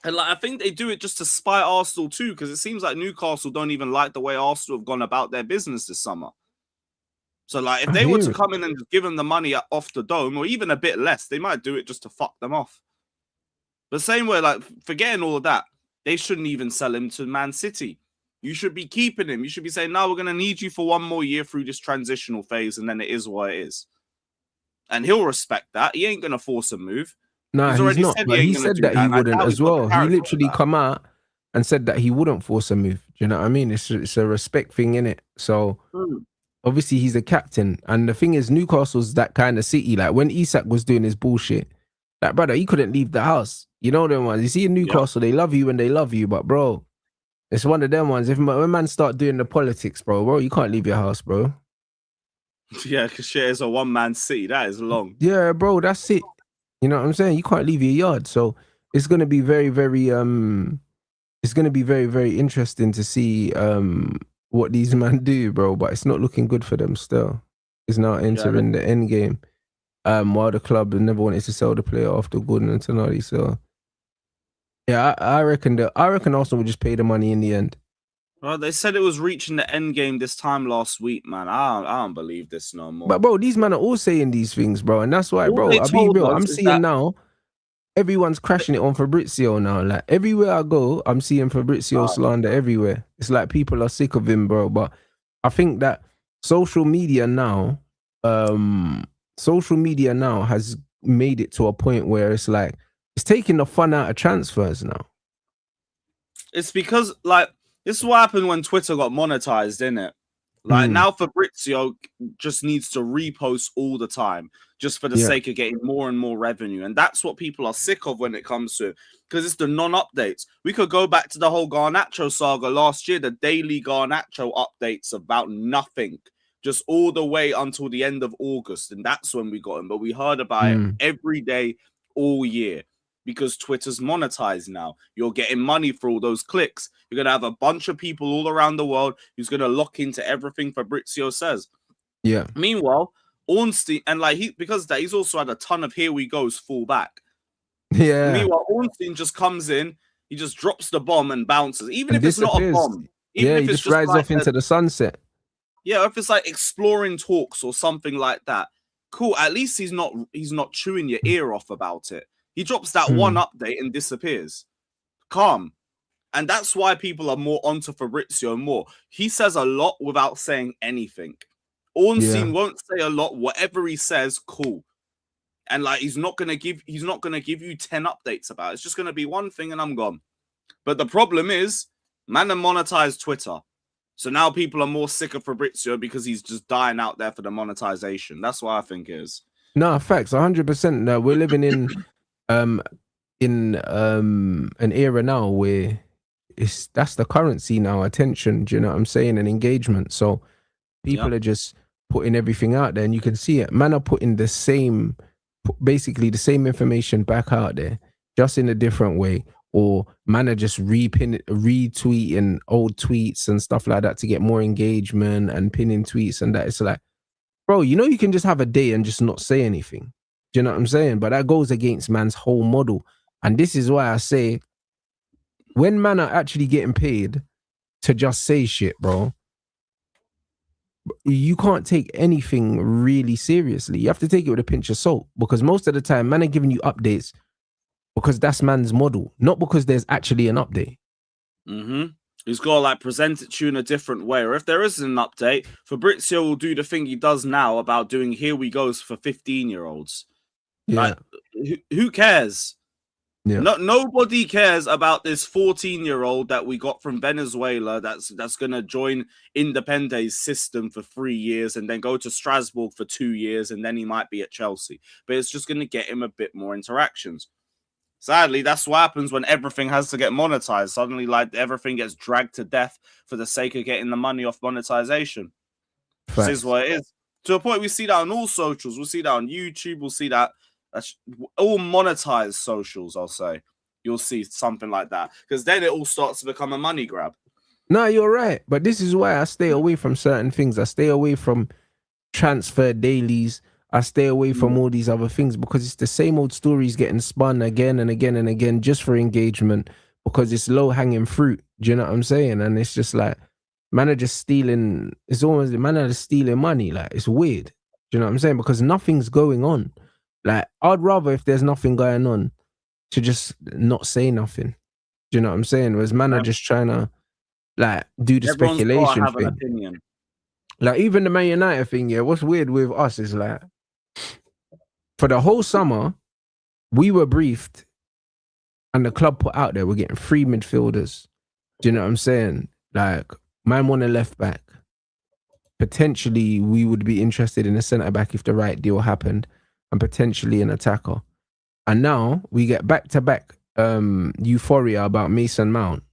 And like I think they do it just to spite Arsenal too, because it seems like Newcastle don't even like the way Arsenal have gone about their business this summer. So like if they were to come in and just give them the money off the dome, or even a bit less, they might do it just to fuck them off. The same way, like forgetting all of that, they shouldn't even sell him to Man City. You should be keeping him. You should be saying, no, we're going to need you for one more year through this transitional phase, and then it is what it is. And he'll respect that. He ain't going to force a move. No, he's not. But he said that he wouldn't as well. He literally come out and said that he wouldn't force a move. Do you know what I mean? It's a respect thing, innit? So obviously he's a captain. And the thing is, Newcastle's that kind of city. Like when Isak was doing his bullshit, like brother, he couldn't leave the house. You know them ones. You see in Newcastle, they love you when they love you, but bro, it's one of them ones. When man start doing the politics, bro, you can't leave your house, bro. Yeah, because shit is a one-man city. That is long. Yeah, bro, that's it. You know what I'm saying? You can't leave your yard. So it's gonna be very, very it's gonna be very, very interesting to see what these men do, bro. But it's not looking good for them still. It's now entering the end game. While the club never wanted to sell the player after Gordon and Tonali. So yeah, I reckon Arsenal will just pay the money in the end. Well, they said it was reaching the end game this time last week, man. I don't believe this no more. But bro, these men are all saying these things, bro, and that's why, bro. I'll be real. I'm seeing now everyone's crashing it on Fabrizio now. Like everywhere I go, I'm seeing Fabrizio slander everywhere. It's like people are sick of him, bro. But I think that social media now has made it to a point where it's like it's taking the fun out of transfers now. It's because like this is what happened when Twitter got monetized, innit? Like now Fabrizio just needs to repost all the time just for the sake of getting more and more revenue. And that's what people are sick of when it comes to it, because it's the non-updates. We could go back to the whole Garnacho saga last year, the daily Garnacho updates about nothing, just all the way until the end of August. And that's when we got him. But we heard about it every day, all year, because Twitter's monetized now. You're getting money for all those clicks. You're going to have a bunch of people all around the world who's going to lock into everything Fabrizio says. Yeah. Meanwhile, Ornstein, and like because of that, he's also had a ton of here we goes fall back. Yeah. Meanwhile, Ornstein just comes in, he just drops the bomb and bounces. Even if it's not a bomb. Even if it's just rides off into the sunset. Yeah, if it's like exploring talks or something like that. Cool. At least he's not chewing your ear off about it. He drops that one update and disappears. Calm. And that's why people are more onto Fabrizio more. He says a lot without saying anything. Ornstein won't say a lot. Whatever he says, cool. And like he's not gonna give you 10 updates about it. It's just gonna be one thing and I'm gone. But the problem is, man monetized Twitter. So now people are more sick of Fabrizio because he's just dying out there for the monetization. That's what I think it is. No, facts, 100%. No, we're living in an era now where that's the currency now, attention, do you know what I'm saying, and engagement. So people are just putting everything out there, and you can see it. Man are putting basically the same information back out there. just in a different way, or man are just retweeting old tweets and stuff like that to get more engagement and pinning tweets and that. It's like, bro, you know, you can just have a day and just not say anything. Do you know what I'm saying? But that goes against man's whole model. And this is why I say, when man are actually getting paid to just say shit, bro, you can't take anything really seriously. You have to take it with a pinch of salt, because most of the time, man are giving you updates because that's man's model, not because there's actually an update. He's got to like present it to you in a different way. Or if there isn't an update, Fabrizio will do the thing he does now about doing here we goes for 15-year-olds. Yeah. Like, who cares? Yeah. Nobody cares about this 14-year-old that we got from Venezuela that's going to join Independe's system for 3 years and then go to Strasbourg for 2 years and then he might be at Chelsea. But it's just going to get him a bit more interactions. Sadly, that's what happens when everything has to get monetized. Suddenly, like, everything gets dragged to death for the sake of getting the money off monetization. This is what it is. To a point, we see that on all socials. We'll see that on YouTube. We'll see that all monetized socials, I'll say. You'll see something like that. Because then it all starts to become a money grab. No, you're right. But this is why I stay away from certain things. I stay away from transfer dailies. I stay away from all these other things, because it's the same old stories getting spun again and again and again just for engagement, because it's low hanging fruit. Do you know what I'm saying? And it's just like, man are just stealing. It's almost, man are just stealing money. Like, it's weird. Do you know what I'm saying? Because nothing's going on. Like, I'd rather, if there's nothing going on, to just not say nothing. Do you know what I'm saying? Whereas man are just trying to like do the speculation have thing. An opinion. Like, even the Man United thing, yeah, what's weird with us is like, for the whole summer, we were briefed and the club put out there, we're getting 3 midfielders. Do you know what I'm saying? Like, man want a left back. Potentially, we would be interested in a centre back if the right deal happened, and potentially an attacker. And now we get back-to-back euphoria about Mason Mount.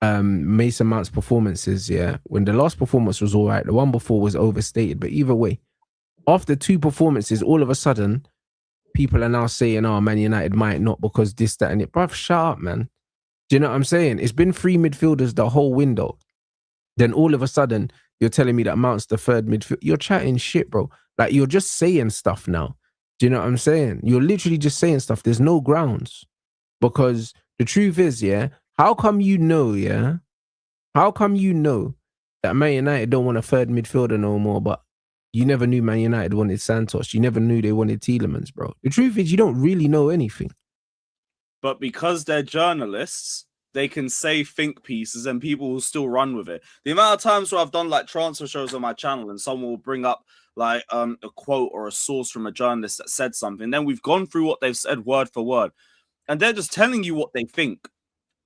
Mason Mount's performances, yeah. When the last performance was all right, the one before was overstated. But either way, after 2 performances, all of a sudden, people are now saying, oh, Man United might not because this, that, and it. Bruv, shut up, man. Do you know what I'm saying? It's been 3 midfielders the whole window. Then all of a sudden, you're telling me that Mount's the 3rd midfield. You're chatting shit, bro. Like, you're just saying stuff now. Do you know what I'm saying? You're literally just saying stuff. There's no grounds. Because the truth is, yeah, how come you know, yeah? How come you know that Man United don't want a 3rd midfielder no more, but you never knew Man United wanted Santos. You never knew they wanted Tielemans, bro. The truth is, you don't really know anything. But because they're journalists, they can say think pieces and people will still run with it. The amount of times where I've done like transfer shows on my channel and someone will bring up like a quote or a source from a journalist that said something, then we've gone through what they've said word for word, and they're just telling you what they think.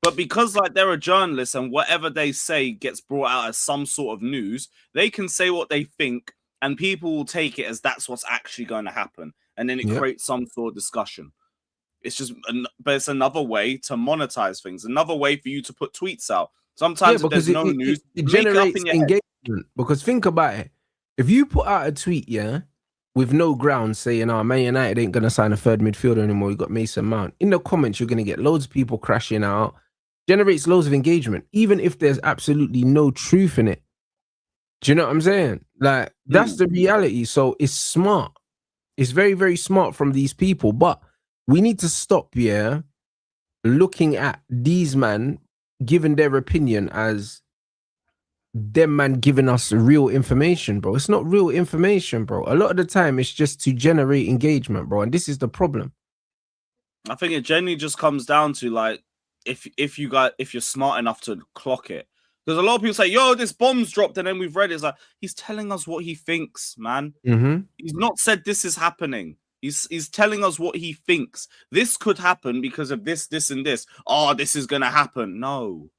But because like they're a journalist and whatever they say gets brought out as some sort of news, they can say what they think and people will take it as that's what's actually going to happen. And then it creates some sort of discussion. It's just, but it's another way to monetize things, another way for you to put tweets out. Sometimes if there's no news, it generates engagement. Because think about it. If you put out a tweet, yeah, with no ground saying, oh, Man United ain't going to sign a 3rd midfielder anymore, you got Mason Mount. In the comments, you're going to get loads of people crashing out. Generates loads of engagement, even if there's absolutely no truth in it. Do you know what I'm saying? Like, that's the reality. So it's smart. It's very, very smart from these people. But we need to stop, yeah, looking at these man giving their opinion as them man giving us real information, bro. It's not real information, bro. A lot of the time, it's just to generate engagement, bro. And this is the problem. I think it generally just comes down to like, if you're smart enough to clock it. Because a lot of people say, yo, this bomb's dropped, and then we've read it. It's like, he's telling us what he thinks, man. He's not said this is happening. He's telling us what he thinks. This could happen because of this, this, and this. Oh, this is gonna happen. No.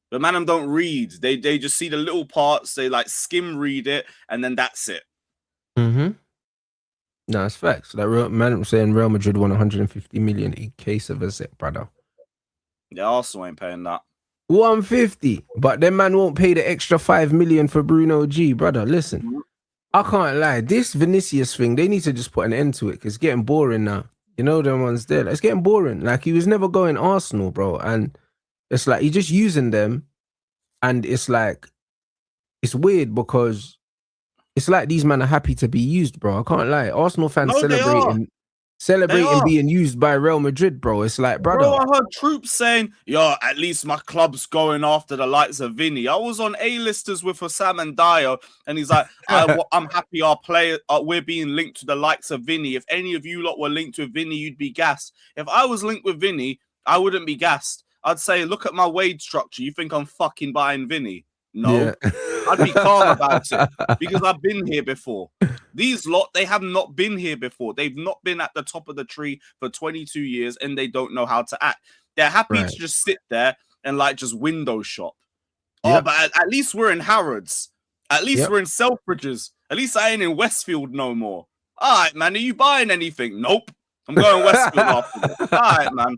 But man, don't read. They just see the little parts, they like skim read it, and then that's it. No, it's facts. Like, man, saying Real Madrid won 150 million in case of a set, brother. Yeah, Arsenal ain't paying that. 150, but then man won't pay the extra 5 million for Bruno G, brother. Listen, I can't lie. This Vinicius thing, they need to just put an end to it because it's getting boring now. You know them ones there. Like, it's getting boring. Like he was never going Arsenal, bro. And it's like he's just using them, and it's like it's weird because it's like these men are happy to be used, bro. I can't lie. Arsenal fans No, they are. celebrating being used by Real Madrid, bro. It's like, brother. Bro, I heard troops saying, yo, at least my club's going after the likes of Vinny. I was on A-listers with Sam and Dyer, and he's like, I'm happy our player, we're being linked to the likes of Vinny. If any of you lot were linked with Vinny, you'd be gassed. If I was linked with Vinny, I wouldn't be gassed. I'd say, look at my wage structure. You think I'm fucking buying Vinny? No. Yeah. I'd be calm about it because I've been here before. These lot, they have not been here before. They've not been at the top of the tree for 22 years and they don't know how to act. They're happy to just sit there and like just window shop. Yep. Oh, but at least we're in Harrods. At least we're in Selfridges. At least I ain't in Westfield no more. All right, man. Are you buying anything? Nope. I'm going Westfield after this. All right, man.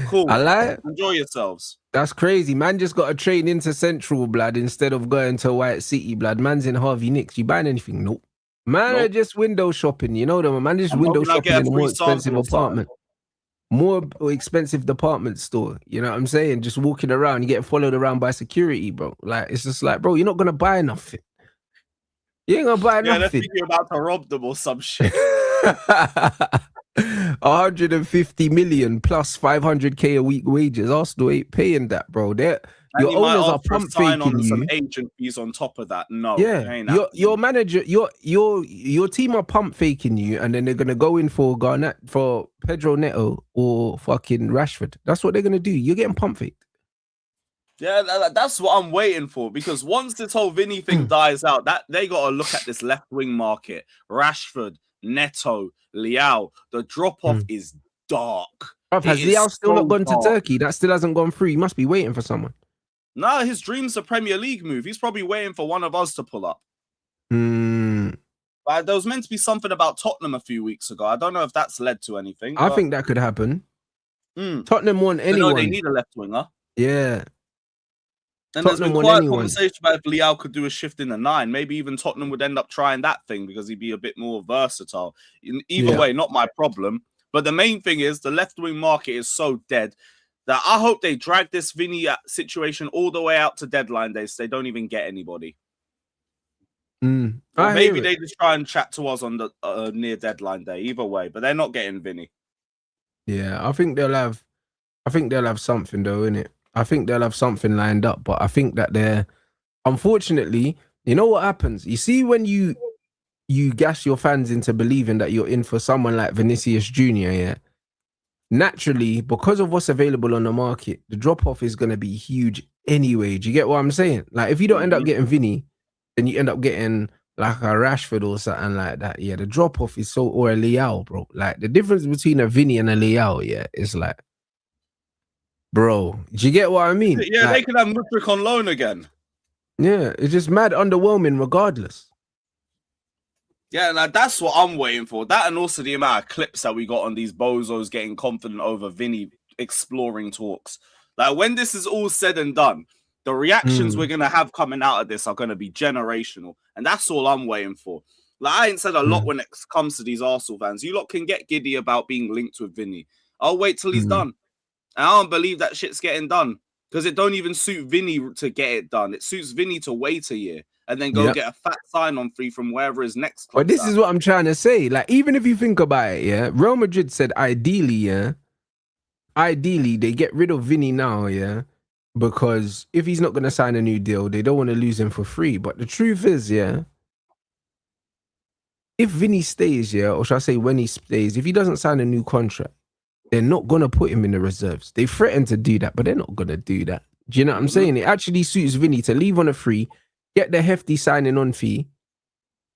Cool. I like it. Enjoy yourselves. That's crazy. Man just got a train into Central, blood, instead of going to White City, blood. Man's in Harvey Nicks. You buying anything? Nope. Man are just window shopping. You know them. Man just window shopping in a more expensive apartment. More expensive department store. You know what I'm saying? Just walking around. You get followed around by security, bro. Like, it's just like, bro, you're not going to buy nothing. You ain't going to buy nothing. Yeah, they think you're about to rob them or some shit. 150 million plus 500k a week wages. Arsenal ain't paying that, bro. Your owners are pump faking you. Some agent fees on top of that. No, your manager, your team are pump faking you, and then they're gonna go in for Pedro Neto or fucking Rashford. That's what they're gonna do. You're getting pump faked. Yeah, that's what I'm waiting for, because once this whole Vinny thing dies out, that they gotta look at this left wing market. Rashford, Neto, Leao, the drop off is dark. Has Leao still not gone to Turkey? That still hasn't gone through. He must be waiting for someone. No, his dream's a Premier League move. He's probably waiting for one of us to pull up. But there was meant to be something about Tottenham a few weeks ago. I don't know if that's led to anything. I think that could happen. Tottenham want anyone. They need a left winger. Yeah. And there's been quite conversation about if Leao could do a shift in the 9. Maybe even Tottenham would end up trying that thing because he'd be a bit more versatile. Either way, not my problem. But the main thing is the left-wing market is so dead that I hope they drag this Vinny situation all the way out to deadline day so they don't even get anybody. Maybe they just try and chat to us on the near deadline day. Either way, but they're not getting Vinny. Yeah, I think they'll have something though, innit? I think they'll have something lined up, but I think that they're, unfortunately, you know what happens? You see when you gas your fans into believing that you're in for someone like Vinicius Jr., yeah? Naturally, because of what's available on the market, the drop-off is going to be huge anyway. Do you get what I'm saying? Like, if you don't end up getting Vinny, then you end up getting like a Rashford or something like that. Yeah, the drop-off is or a Leao, bro. Like, the difference between a Vinny and a Leao, yeah, is like, bro, do you get what I mean? Yeah, they could have Mudryk on loan again. Yeah, it's just mad underwhelming regardless. Yeah, now that's what I'm waiting for. That and also the amount of clips that we got on these bozos getting confident over Vinny exploring talks. Like, when this is all said and done, the reactions we're going to have coming out of this are going to be generational. And that's all I'm waiting for. Like, I ain't said a lot when it comes to these Arsenal fans. You lot can get giddy about being linked with Vinny. I'll wait till he's done. And I don't believe that shit's getting done because it don't even suit Vinny to get it done. It suits Vinny to wait a year and then go get a fat sign-on fee from wherever his next club. But this is what I'm trying to say. Like, even if you think about it, yeah, Real Madrid said ideally they get rid of Vinny now, yeah, because if he's not going to sign a new deal, they don't want to lose him for free. But the truth is, yeah, if Vinny stays, yeah, or should I say when he stays, if he doesn't sign a new contract, they're not going to put him in the reserves. They threatened to do that, but they're not going to do that. Do you know what I'm saying? It actually suits Vinny to leave on a free, get the hefty signing on fee.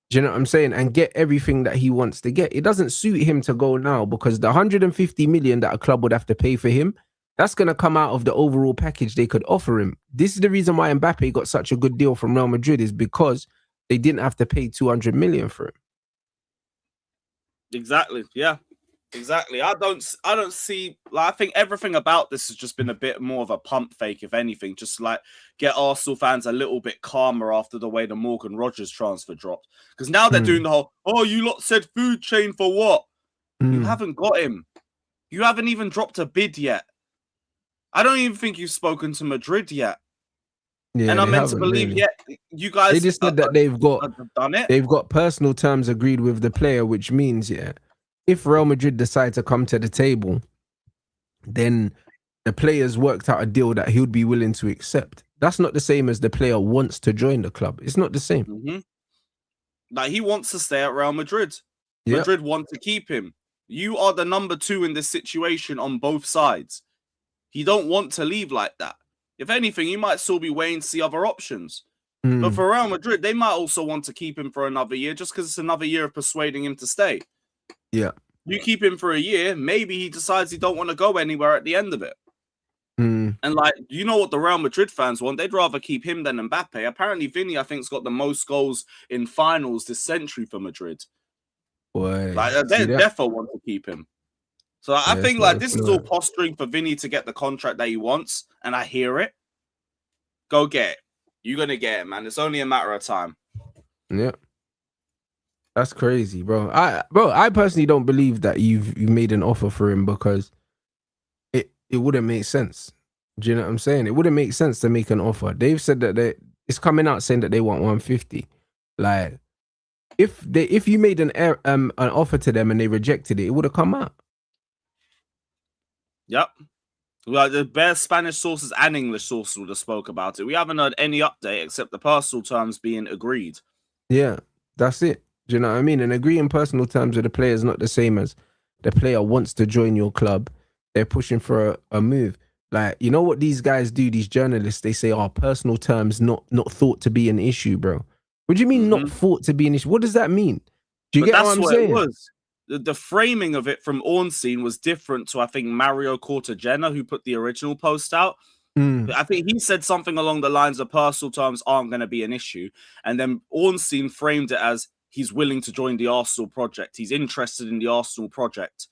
Do you know what I'm saying? And get everything that he wants to get. It doesn't suit him to go now because the 150 million that a club would have to pay for him, that's going to come out of the overall package they could offer him. This is the reason why Mbappe got such a good deal from Real Madrid, is because they didn't have to pay 200 million for him. Exactly. Yeah. Exactly. I don't see, like, I think everything about this has just been a bit more of a pump fake, if anything, just like get Arsenal fans a little bit calmer after the way the Morgan Rogers transfer dropped. Because now they're doing the whole, oh, you lot said food chain for what? You haven't got him. You haven't even dropped a bid yet. I don't even think you've spoken to Madrid yet. Yeah, and I'm they meant to haven't believe, really. you guys. They just said that they've done it. They've got personal terms agreed with the player, which means, if Real Madrid decide to come to the table, then the player's worked out a deal that he would be willing to accept. That's not the same as the player wants to join the club. It's not the same. Mm-hmm. Like, he wants to stay at Real Madrid. Yep. Madrid want to keep him. You are the number 2 in this situation on both sides. He don't want to leave like that. If anything, he might still be weighing to see other options. But for Real Madrid, they might also want to keep him for another year, just because it's another year of persuading him to stay. Yeah. You keep him for a year, maybe he decides he don't want to go anywhere at the end of it. And like, you know what the Real Madrid fans want? They'd rather keep him than Mbappe. Apparently, Vinny, I think, has got the most goals in finals this century for Madrid. Boy, like, they definitely want to keep him. So I think like this is all posturing for Vinny to get the contract that he wants, and I hear it. Go get it. You're gonna get it, man. It's only a matter of time. Yeah. That's crazy, bro. I personally don't believe that you've made an offer for him, because it wouldn't make sense. Do you know what I'm saying? It wouldn't make sense to make an offer. They've said that it's coming out saying that they want 150. Like, if you made an offer to them and they rejected it, it would have come out. Yep. Well, the best Spanish sources and English sources would have spoke about it. We haven't heard any update except the personal terms being agreed. Yeah, that's it. Do you know what I mean? And agreeing personal terms with the player is not the same as the player wants to join your club. They're pushing for a move. Like, you know what these guys do, these journalists, they say, personal terms not thought to be an issue, bro. What do you mean not thought to be an issue? What does that mean? Do you get what I'm saying? It was. The framing of it from Ornstein was different to, I think, Mario Cortagena, who put the original post out. I think he said something along the lines of personal terms aren't going to be an issue. And then Ornstein framed it as he's willing to join the Arsenal project. He's interested in the Arsenal project.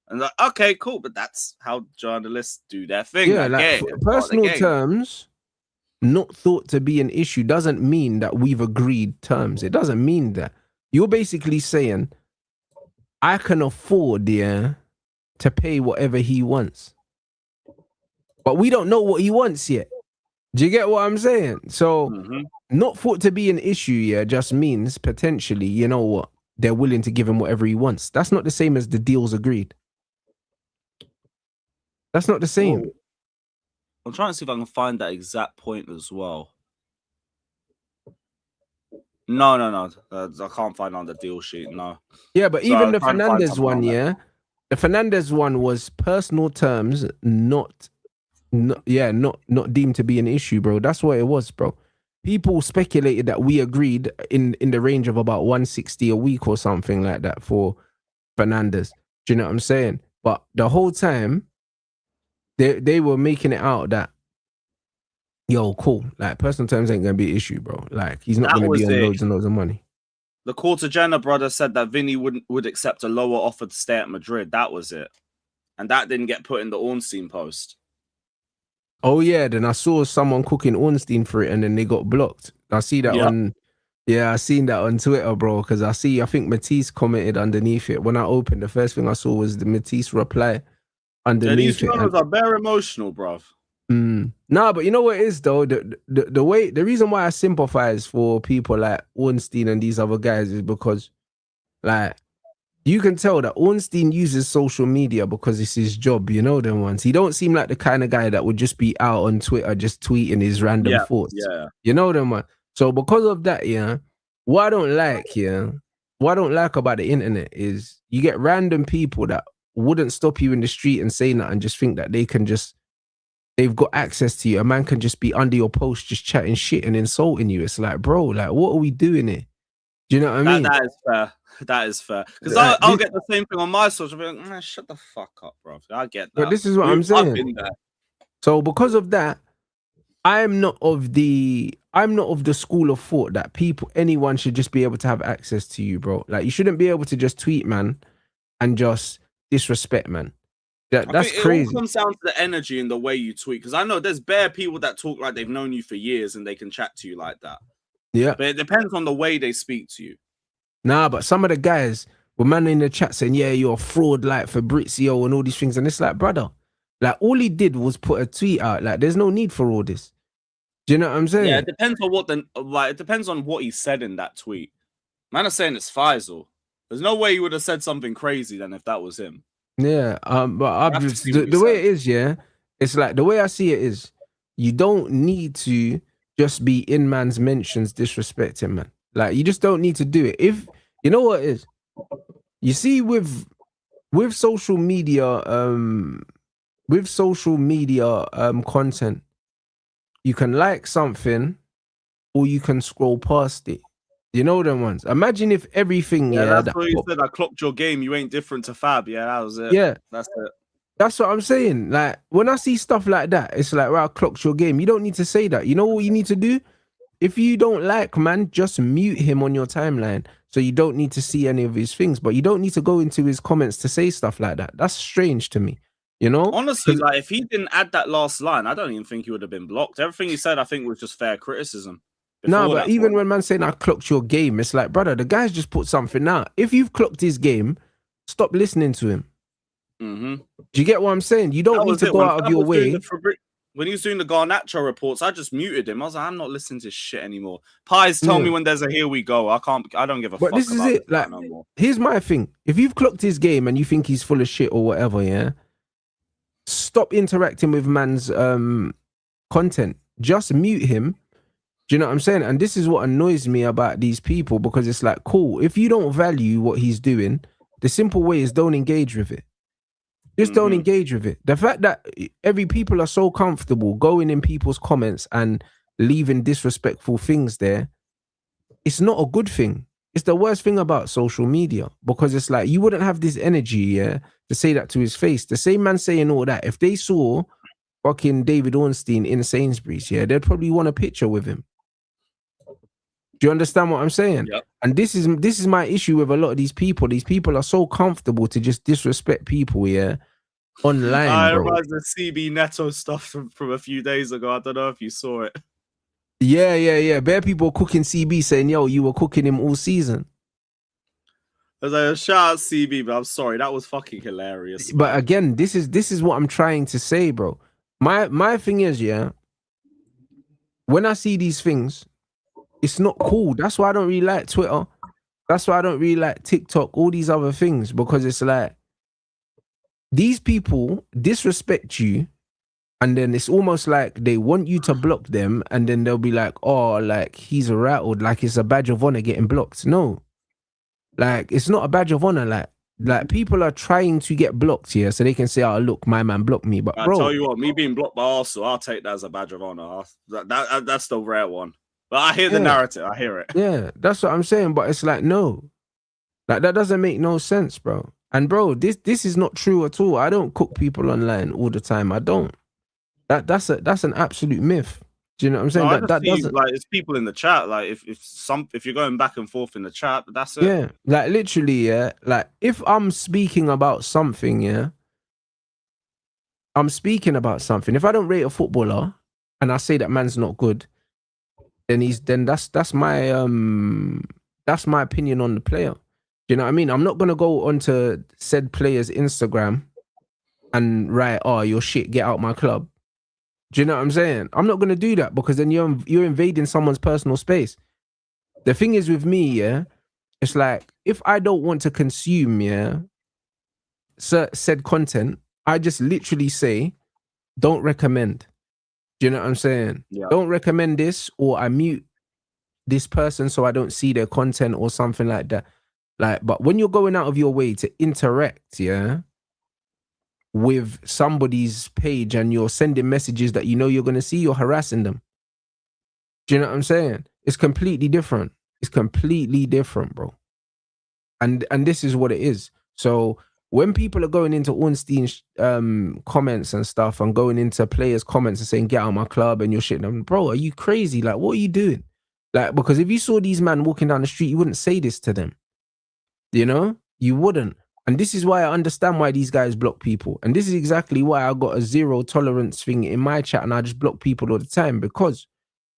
And like, okay, cool. But that's how journalists do their thing. Yeah, like, personal terms not thought to be an issue doesn't mean that we've agreed terms. It doesn't mean that. You're basically saying, I can afford, to pay whatever he wants. But we don't know what he wants yet. Do you get what I'm saying? So, not thought to be an issue, just means potentially, you know what, they're willing to give him whatever he wants. That's not the same as the deal's agreed. That's not the same. Oh. I'm trying to see if I can find that exact point as well. No. I can't find on the deal sheet, no. Yeah, but so even the Fernandez one, the Fernandez one was personal terms, not deemed to be an issue, bro. That's what it was, bro. People speculated that we agreed in the range of about 160 a week or something like that for Fernandez. Do you know what I'm saying? But the whole time, they were making it out that, yo, cool, like, personal terms ain't gonna be an issue, bro. Like, he's not gonna be on loads and loads of money. The Cortagena brother said that Vinny would accept a lower offer to stay at Madrid. That was it. And that didn't get put in the Ornstein post. Oh, yeah. Then I saw someone cooking Ornstein for it and then they got blocked. I see that on... Yeah, I seen that on Twitter, bro, because I think Matisse commented underneath it. When I opened, the first thing I saw was the Matisse reply underneath it. These are very emotional, bruv. Nah, but you know what it is, though? The reason why I sympathize for people like Ornstein and these other guys is because, like, you can tell that Ornstein uses social media because it's his job, you know them ones. He don't seem like the kind of guy that would just be out on Twitter just tweeting his random thoughts. Yeah. You know them ones. So because of that, what I don't like about the internet is you get random people that wouldn't stop you in the street and say nothing and just think that they've got access to you. A man can just be under your post just chatting shit and insulting you. It's like, bro, like, what are we doing here? Do you know what I mean? That is fair. That is fair. Because I'll get the same thing on my social media. Like, shut the fuck up, bro. I get that. But this is what I'm saying. I've been there. So because of that, I'm not of the school of thought that anyone should just be able to have access to you, bro. Like, you shouldn't be able to just tweet, man, and just disrespect, man. That's crazy. It all comes down to the energy and the way you tweet. Because I know there's bare people that talk like they've known you for years and they can chat to you like that. Yeah. But it depends on the way they speak to you. Nah, but some of the guys, with man in the chat saying, yeah, you're a fraud, like Fabrizio and all these things. And it's like, brother, like all he did was put a tweet out. Like, there's no need for all this. Do you know what I'm saying? Yeah, it depends on what it depends on what he said in that tweet. Man is saying it's Faisal. There's no way he would have said something crazy then if that was him. Yeah, but I'm just the way it is, yeah. It's like the way I see it is, you don't need to just be in man's mentions disrespecting man. Like you just don't need to do it. If you know what it is, you see with social media, content, you can like something or you can scroll past it. You know them ones. Imagine if everything, that's what you said. I clocked your game. You ain't different to Fab. Yeah, that was it. Yeah, that's it. That's what I'm saying. Like when I see stuff like that, it's like, right, I clocked your game. You don't need to say that. You know what you need to do? If you don't like man, just mute him on your timeline, so you don't need to see any of his things. But you don't need to go into his comments to say stuff like that. That's strange to me. You know, honestly, like if he didn't add that last line, I don't even think he would have been blocked. Everything he said, I think, was just fair criticism. No, but even when man saying I clocked your game, it's like, brother, the guy's just put something out. If you've clocked his game, stop listening to him. Mm-hmm. Do you get what I'm saying? You don't need to go out of your way. When he was doing the Garnacho reports, I just muted him. I was like, I'm not listening to shit anymore. Pies, tell me when there's a here we go. I don't give a fuck. But this is it. Like, no, here's my thing. If you've clocked his game and you think he's full of shit or whatever, yeah, stop interacting with man's content. Just mute him. Do you know what I'm saying? And this is what annoys me about these people, because it's like, cool, if you don't value what he's doing, the simple way is don't engage with it. Just don't engage with it. The fact that people are so comfortable going in people's comments and leaving disrespectful things there, it's not a good thing. It's the worst thing about social media, because it's like, you wouldn't have this energy, yeah, to say that to his face. The same man saying all that, if they saw fucking David Ornstein in Sainsbury's, yeah, they'd probably want a picture with him. Do you understand what I'm saying? Yep. And this is my issue with a lot of these people. These people are so comfortable to just disrespect people, yeah, online. I realized the CB Neto stuff from a few days ago. I don't know if you saw it. Yeah. Bare people cooking CB saying, yo, you were cooking him all season. I was like, shout out CB, but I'm sorry, that was fucking hilarious. But again, this is what I'm trying to say, bro. My thing is, yeah, when I see these things, it's not cool. That's why I don't really like Twitter. That's why I don't really like TikTok, all these other things, because it's like, these people disrespect you, and then it's almost like they want you to block them, and then they'll be like, oh, like he's rattled, like it's a badge of honor getting blocked. No, like it's not a badge of honor. Like people are trying to get blocked here so they can say, oh, look, my man blocked me. But bro, I tell you what, me being blocked by Arsenal, I'll take that as a badge of honor. That's the rare one. But I hear the narrative. I hear it. Yeah, that's what I'm saying. But it's like, no, like that doesn't make no sense, bro. And bro, this is not true at all. I don't cook people online all the time. I don't. That's an absolute myth. Do you know what I'm saying? No, that doesn't, like, it's people in the chat. Like if you're going back and forth in the chat, that's it. Yeah, like literally, yeah. Like if I'm speaking about something, yeah, I'm speaking about something. If I don't rate a footballer and I say that man's not good, then that's my opinion on the player. Do you know what I mean? I'm not gonna go onto said player's Instagram and write, oh, you're shit, get out my club. Do you know what I'm saying? I'm not gonna do that, because then you're invading someone's personal space. The thing is with me, yeah, it's like, if I don't want to consume, yeah, said content, I just literally say, don't recommend. Do you know what I'm saying? Yeah. Don't recommend this, or I mute this person so I don't see their content or something like that. Like, but when you're going out of your way to interact, yeah, with somebody's page and you're sending messages that you know you're going to see, you're harassing them. Do you know what I'm saying? It's completely different. It's completely different, bro. And this is what it is. So when people are going into Ornstein's comments and stuff, and going into players' comments and saying, get out of my club and you're shitting them, bro, are you crazy? Like, what are you doing? Like, because if you saw these men walking down the street, you wouldn't say this to them. You know? You wouldn't. And this is why I understand why these guys block people. And this is exactly why I got a zero tolerance thing in my chat, and I just block people all the time, because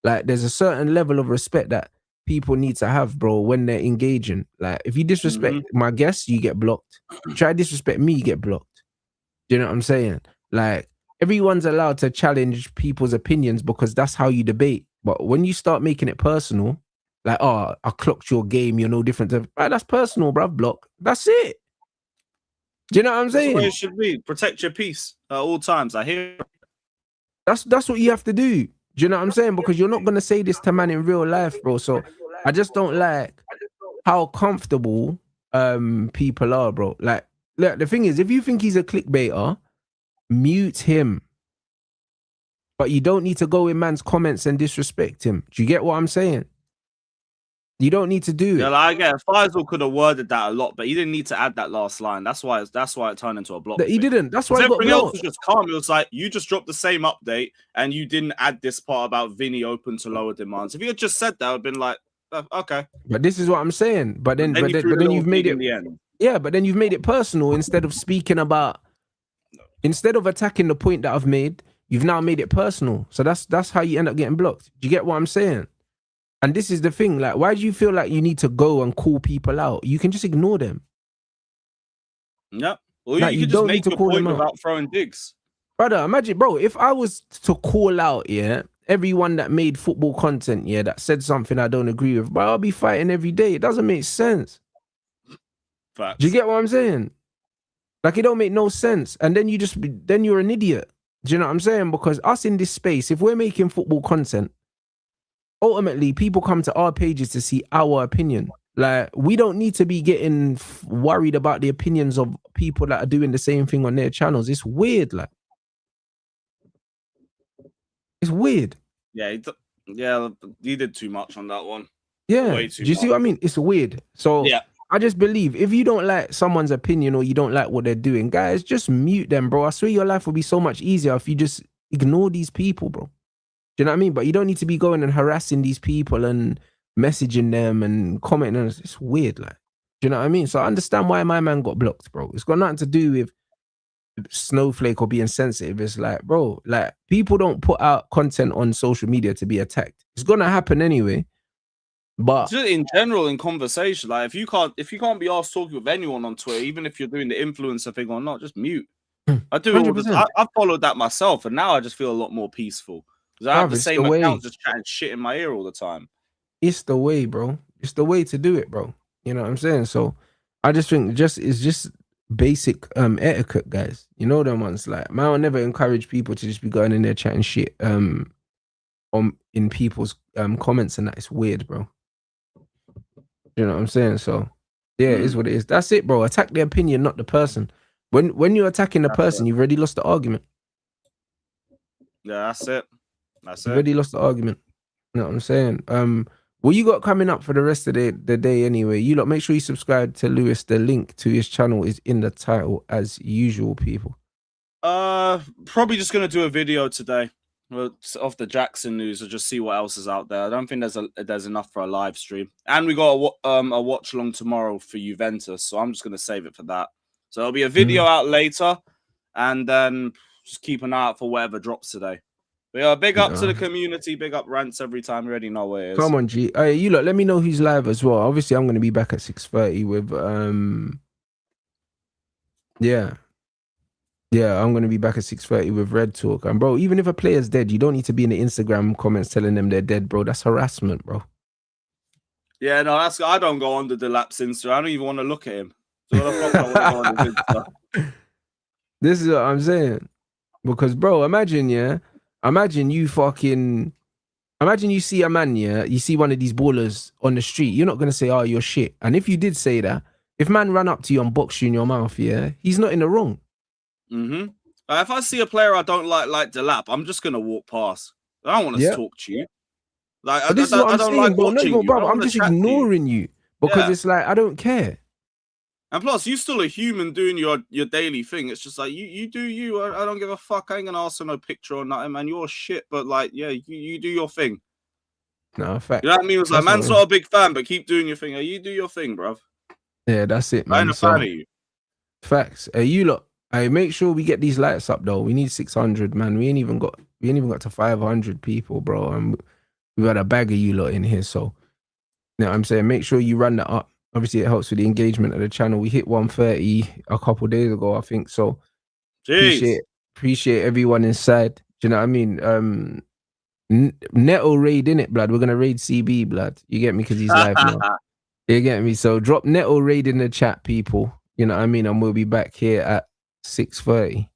like there's a certain level of respect that people need to have, bro, when they're engaging. Like, if you disrespect my guests, you get blocked. Try to disrespect me, you get blocked. Do you know what I'm saying? Like, everyone's allowed to challenge people's opinions because that's how you debate. But when you start making it personal, like, oh, I clocked your game, you're no different. Right, that's personal, bruv. Block. That's it. Do you know what I'm saying? That's the way it should be. Protect your peace at all times. I hear. That's what you have to do. Do you know what I'm saying? Because you're not gonna say this to man in real life, bro. So I just don't like how comfortable people are, bro. Like, look, the thing is, if you think he's a clickbaiter, mute him. But you don't need to go in man's comments and disrespect him. Do you get what I'm saying? You don't need to do it. Yeah, like, I get it. Faisal could have worded that a lot, but he didn't need to add that last line. That's why it turned into a block. He didn't. That's why he got everything else blocked. was just calm. It was like, you just dropped the same update and you didn't add this part about Vinny open to lower demands. If you had just said that, I would have been like, okay. But this is what I'm saying. But then you've made it. Yeah, but then you've made it personal instead of speaking about. Instead of attacking the point that I've made, you've now made it personal. So that's how you end up getting blocked. Do you get what I'm saying? And this is the thing. Like, why do you feel like you need to go and call people out? You can just ignore them. Yeah. Or like, you can just make your point without throwing digs. Brother, imagine, bro, if I was to call out, everyone that made football content, that said something I don't agree with, but I'll be fighting every day. It doesn't make sense. Facts. Do you get what I'm saying? Like, it don't make no sense. And then then you're an idiot. Do you know what I'm saying? Because us in this space, if we're making football content, ultimately people come to our pages to see our opinion. Like, we don't need to be getting worried about the opinions of people that are doing the same thing on their channels. It's weird, like. It's weird. Yeah, he did too much on that one. Yeah. Do you see what I mean? It's weird. So yeah. I just believe if you don't like someone's opinion or you don't like what they're doing, guys, just mute them, bro. I swear your life will be so much easier if you just ignore these people, bro. Do you know what I mean? But you don't need to be going and harassing these people and messaging them and commenting on it. It's weird, like. Do you know what I mean? So I understand why my man got blocked, bro. It's got nothing to do with Snowflake or being sensitive. It's like, bro, like, people don't put out content on social media to be attacked. It's gonna happen anyway. But just in general, in conversation, like, if you can't be asked talking with anyone on Twitter, even if you're doing the influencer thing or not, just mute. I do it all the time. I followed that myself, and now I just feel a lot more peaceful because I have the same account just chatting shit in my ear all the time. It's the way, bro. It's the way to do it, bro. You know what I'm saying? So I just think it's just basic etiquette, guys. You know them ones. Like, man, I'll never encourage people to just be going in there chatting shit in people's comments and that. It's weird, bro. You know what I'm saying? So yeah, it is what it is. That's it, bro. Attack the opinion, not the person. When you're attacking the person, you've already lost the argument. Yeah, that's it. You've already lost the argument. You know what I'm saying? What you got coming up for the rest of the day anyway? You lot, make sure you subscribe to Lewis. The link to his channel is in the title as usual, people. Probably just gonna do a video today off the Jackson news or just see what else is out there. I don't think there's enough for a live stream, and we got a watch along tomorrow for Juventus, so I'm just gonna save it for that. So there'll be a video out later, and then just keep an eye out for whatever drops today. But yeah, big up to the community, big up Rants every time. You already know where it is. Come on, G. Hey, you lot, let me know who's live as well. Obviously, I'm gonna be back at 6:30 with Yeah, I'm gonna be back at 6:30 with Red Talk. And bro, even if a player's dead, you don't need to be in the Instagram comments telling them they're dead, bro. That's harassment, bro. Yeah, no, I don't go on the Delap's Insta. I don't even want to look at him. So what the fuck I want to go on his Insta? This is what I'm saying. Because, bro, imagine you see a man, you see one of these ballers on the street, you're not gonna say, oh, you're shit. And if you did say that, if man ran up to you and boxed you in your mouth, he's not in the wrong. If I see a player I don't like Delap, I'm just gonna walk past. I don't want to talk to you. Like, but this is what I'm saying, bro. No, bro, I'm just ignoring you because it's like, I don't care. And plus, you're still a human doing your daily thing. It's just like, you do you. I don't give a fuck. I ain't gonna ask for no picture or nothing, man. You're shit, but like, yeah, you do your thing. No, fact. You know what I mean? It's like, man's not a big fan, but keep doing your thing. You do your thing, bruv. Yeah, that's it, man. I ain't a fan of you. Facts. Hey, you lot. Hey, make sure we get these lights up though. We need 600, man. We ain't even got to 500 people, bro. And we've had a bag of you lot in here, so You know what I'm saying? Make sure you run that up. Obviously, it helps with the engagement of the channel. We hit 130 a couple days ago, I think. So Jeez. appreciate everyone inside. Do you know what I mean? Neto raid in it, blood. We're gonna raid CB, blood. You get me? Because he's live now. You get me? So drop Neto raid in the chat, people. You know what I mean? And we'll be back here at 6:30.